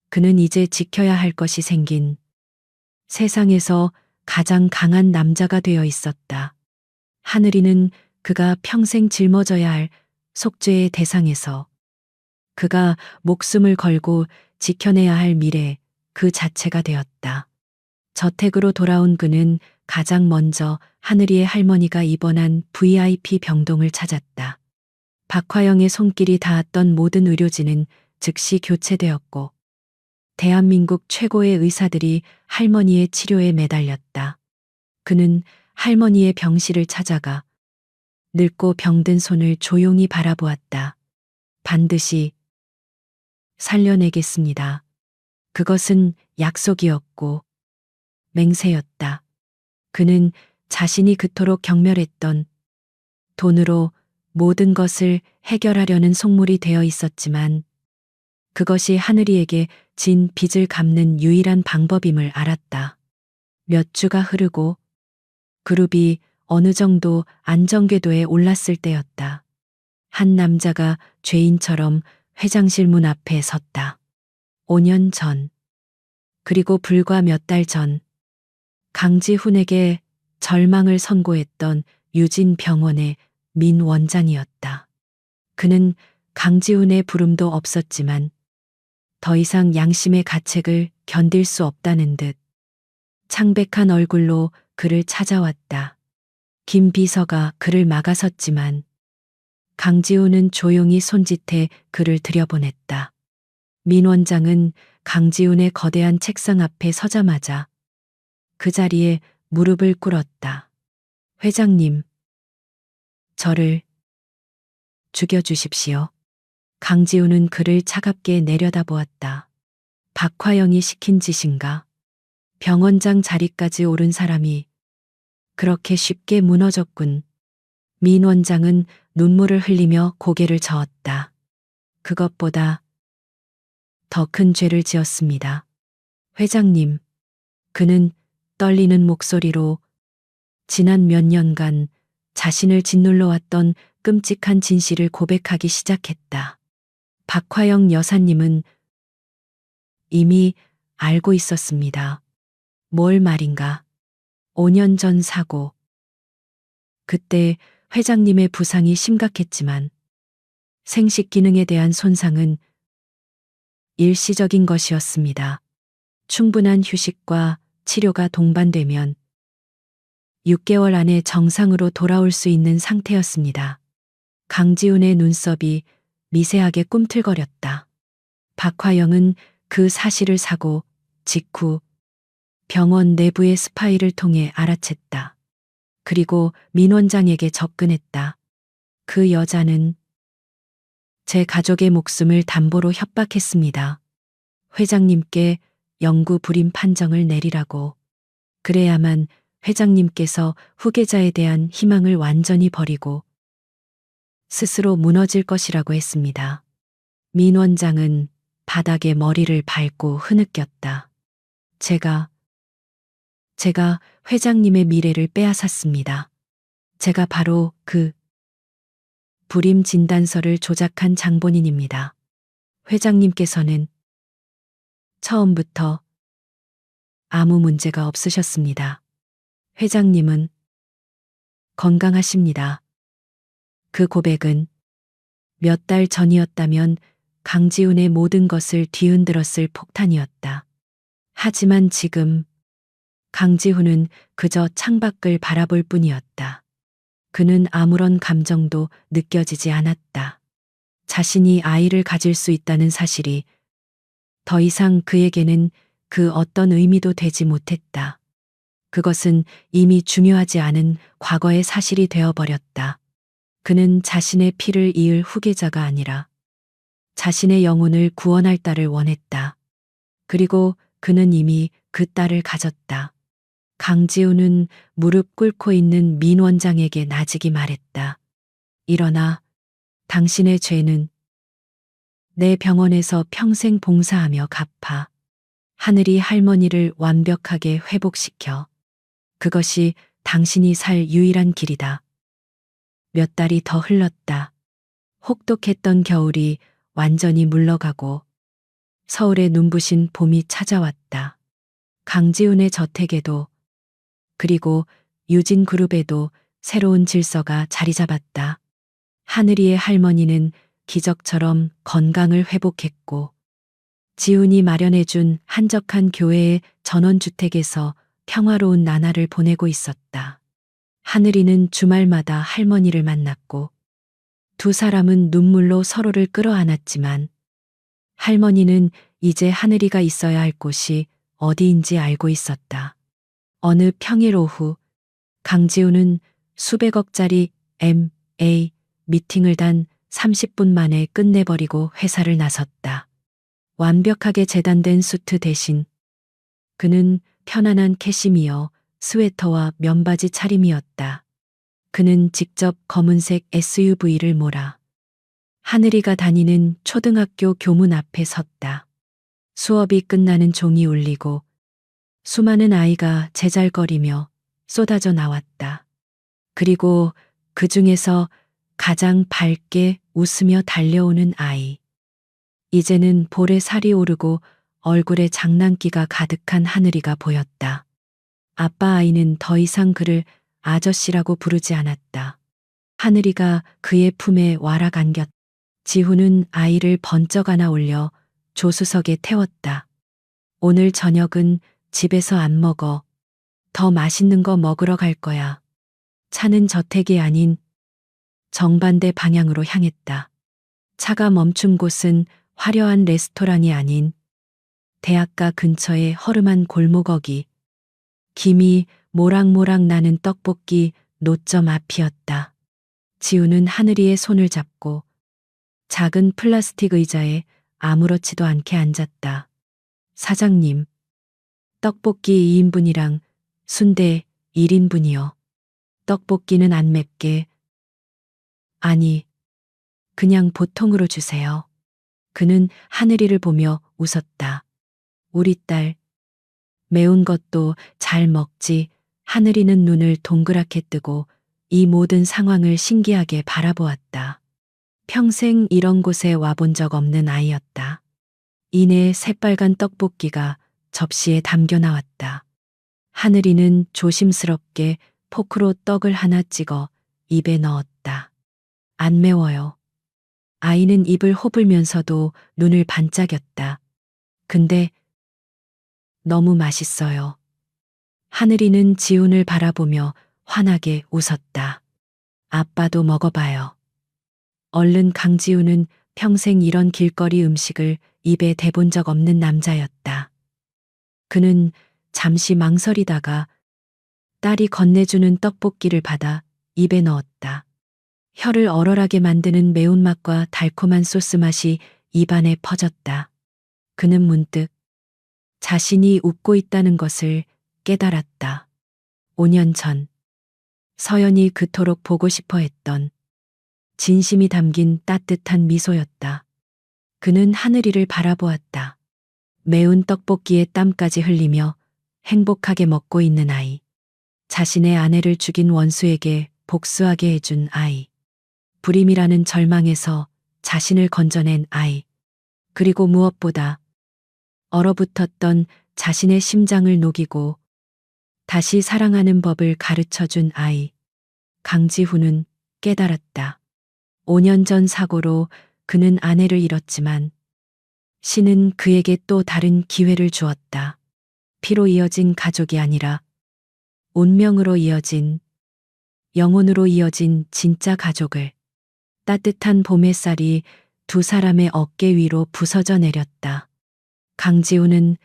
그는 이제 지켜야 할 것이 생긴 세상에서 가장 강한 남자가 되어 있었다. 하늘이는 그가 평생 짊어져야 할 속죄의 대상에서, 그가 목숨을 걸고 지켜내야 할 미래 그 자체가 되었다. 저택으로 돌아온 그는 가장 먼저 하늘이의 할머니가 입원한 VIP 병동을 찾았다. 박화영의 손길이 닿았던 모든 의료진은 즉시 교체되었고, 대한민국 최고의 의사들이 할머니의 치료에 매달렸다. 그는 할머니의 병실을 찾아가 늙고 병든 손을 조용히 바라보았다. 반드시 살려내겠습니다. 그것은 약속이었고 맹세였다. 그는 자신이 그토록 경멸했던 돈으로 모든 것을 해결하려는 속물이 되어 있었지만, 그것이 하늘이에게 진 빚을 갚는 유일한 방법임을 알았다. 몇 주가 흐르고 그룹이 어느 정도 안정궤도에 올랐을 때였다. 한 남자가 죄인처럼 회장실 문 앞에 섰다. 5년 전, 그리고 불과 몇 달 전, 강지훈에게 절망을 선고했던 유진병원의 민 원장이었다. 그는 강지훈의 부름도 없었지만 더 이상 양심의 가책을 견딜 수 없다는 듯 창백한 얼굴로 그를 찾아왔다. 김 비서가 그를 막아섰지만 강지훈은 조용히 손짓해 그를 들여보냈다. 민 원장은 강지훈의 거대한 책상 앞에 서자마자 그 자리에 무릎을 꿇었다. 회장님, 저를 죽여주십시오. 강지훈은 그를 차갑게 내려다보았다. 박화영이 시킨 짓인가? 병원장 자리까지 오른 사람이 그렇게 쉽게 무너졌군. 민 원장은 눈물을 흘리며 고개를 저었다. 그것보다 더 큰 죄를 지었습니다. 회장님, 그는 떨리는 목소리로 지난 몇 년간 자신을 짓눌러 왔던 끔찍한 진실을 고백하기 시작했다. 박화영 여사님은 이미 알고 있었습니다. 뭘 말인가? 5년 전 사고. 그때 회장님의 부상이 심각했지만 생식 기능에 대한 손상은 일시적인 것이었습니다. 충분한 휴식과 치료가 동반되면 6개월 안에 정상으로 돌아올 수 있는 상태였습니다. 강지훈의 눈썹이 미세하게 꿈틀거렸다. 박화영은 그 사실을 사고 직후 병원 내부의 스파이를 통해 알아챘다. 그리고 민 원장에게 접근했다. 그 여자는 제 가족의 목숨을 담보로 협박했습니다. 회장님께 영구 불임 판정을 내리라고. 그래야만 회장님께서 후계자에 대한 희망을 완전히 버리고 스스로 무너질 것이라고 했습니다. 민 원장은 바닥에 머리를 밟고 흐느꼈다. 제가 회장님의 미래를 빼앗았습니다. 제가 바로 그 불임 진단서를 조작한 장본인입니다. 회장님께서는 처음부터 아무 문제가 없으셨습니다. 회장님은 건강하십니다. 그 고백은 몇 달 전이었다면 강지훈의 모든 것을 뒤흔들었을 폭탄이었다. 하지만 지금 강지훈은 그저 창밖을 바라볼 뿐이었다. 그는 아무런 감정도 느껴지지 않았다. 자신이 아이를 가질 수 있다는 사실이 더 이상 그에게는 그 어떤 의미도 되지 못했다. 그것은 이미 중요하지 않은 과거의 사실이 되어버렸다. 그는 자신의 피를 이을 후계자가 아니라 자신의 영혼을 구원할 딸을 원했다. 그리고 그는 이미 그 딸을 가졌다. 강지훈은 무릎 꿇고 있는 민 원장에게 나직이 말했다. 일어나, 당신의 죄는 내 병원에서 평생 봉사하며 갚아. 하늘이 할머니를 완벽하게 회복시켜. 그것이 당신이 살 유일한 길이다. 몇 달이 더 흘렀다. 혹독했던 겨울이 완전히 물러가고 서울의 눈부신 봄이 찾아왔다. 강지훈의 저택에도 그리고 유진그룹에도 새로운 질서가 자리 잡았다. 하늘이의 할머니는 기적처럼 건강을 회복했고 지훈이 마련해준 한적한 교회의 전원주택에서 평화로운 나날을 보내고 있었다. 하늘이는 주말마다 할머니를 만났고 두 사람은 눈물로 서로를 끌어안았지만 할머니는 이제 하늘이가 있어야 할 곳이 어디인지 알고 있었다. 어느 평일 오후 강지훈은 수백억짜리 M&A 미팅을 단 30분 만에 끝내버리고 회사를 나섰다. 완벽하게 재단된 수트 대신 그는 편안한 캐시미어 스웨터와 면바지 차림이었다. 그는 직접 검은색 SUV를 몰아 하늘이가 다니는 초등학교 교문 앞에 섰다. 수업이 끝나는 종이 울리고 수많은 아이가 제잘거리며 쏟아져 나왔다. 그리고 그 중에서 가장 밝게 웃으며 달려오는 아이. 이제는 볼에 살이 오르고 얼굴에 장난기가 가득한 하늘이가 보였다. 아빠 아이는 더 이상 그를 아저씨라고 부르지 않았다. 하늘이가 그의 품에 와락 안겼다. 지훈은 아이를 번쩍 안아 올려 조수석에 태웠다. 오늘 저녁은 집에서 안 먹어. 더 맛있는 거 먹으러 갈 거야. 차는 저택이 아닌 정반대 방향으로 향했다. 차가 멈춘 곳은 화려한 레스토랑이 아닌 대학가 근처의 허름한 골목어기, 김이 모락모락 나는 떡볶이 노점 앞이었다. 지훈은 하늘이의 손을 잡고 작은 플라스틱 의자에 아무렇지도 않게 앉았다. 사장님, 떡볶이 2인분이랑 순대 1인분이요. 떡볶이는 안 맵게. 아니, 그냥 보통으로 주세요. 그는 하늘이를 보며 웃었다. 우리 딸, 매운 것도 잘 먹지. 하늘이는 눈을 동그랗게 뜨고 이 모든 상황을 신기하게 바라보았다. 평생 이런 곳에 와본 적 없는 아이였다. 이내 새빨간 떡볶이가 접시에 담겨 나왔다. 하늘이는 조심스럽게 포크로 떡을 하나 찍어 입에 넣었다. 안 매워요. 아이는 입을 호불면서도 눈을 반짝였다. 근데 너무 맛있어요. 하늘이는 지훈을 바라보며 환하게 웃었다. 아빠도 먹어봐요. 얼른 강지우는 평생 이런 길거리 음식을 입에 대본 적 없는 남자였다. 그는 잠시 망설이다가 딸이 건네주는 떡볶이를 받아 입에 넣었다. 혀를 얼얼하게 만드는 매운맛과 달콤한 소스 맛이 입안에 퍼졌다. 그는 문득 자신이 웃고 있다는 것을 깨달았다. 5년 전 서연이 그토록 보고 싶어 했던 진심이 담긴 따뜻한 미소였다. 그는 하늘이를 바라보았다. 매운 떡볶이에 땀까지 흘리며 행복하게 먹고 있는 아이. 자신의 아내를 죽인 원수에게 복수하게 해준 아이. 불임이라는 절망에서 자신을 건져낸 아이. 그리고 무엇보다 얼어붙었던 자신의 심장을 녹이고 다시 사랑하는 법을 가르쳐 준 아이. 강지훈은 깨달았다. 5년 전 사고로 그는 아내를 잃었지만 신은 그에게 또 다른 기회를 주었다. 피로 이어진 가족이 아니라 운명으로 이어진, 영혼으로 이어진 진짜 가족을. 따뜻한 봄 햇살이 두 사람의 어깨 위로 부서져 내렸다. 강지우는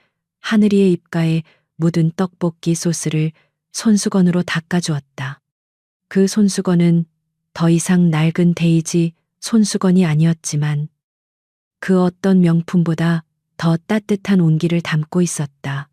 하늘이의 입가에 묻은 떡볶이 소스를 손수건으로 닦아주었다. 그 손수건은 더 이상 낡은 데이지 손수건이 아니었지만 그 어떤 명품보다 더 따뜻한 온기를 담고 있었다.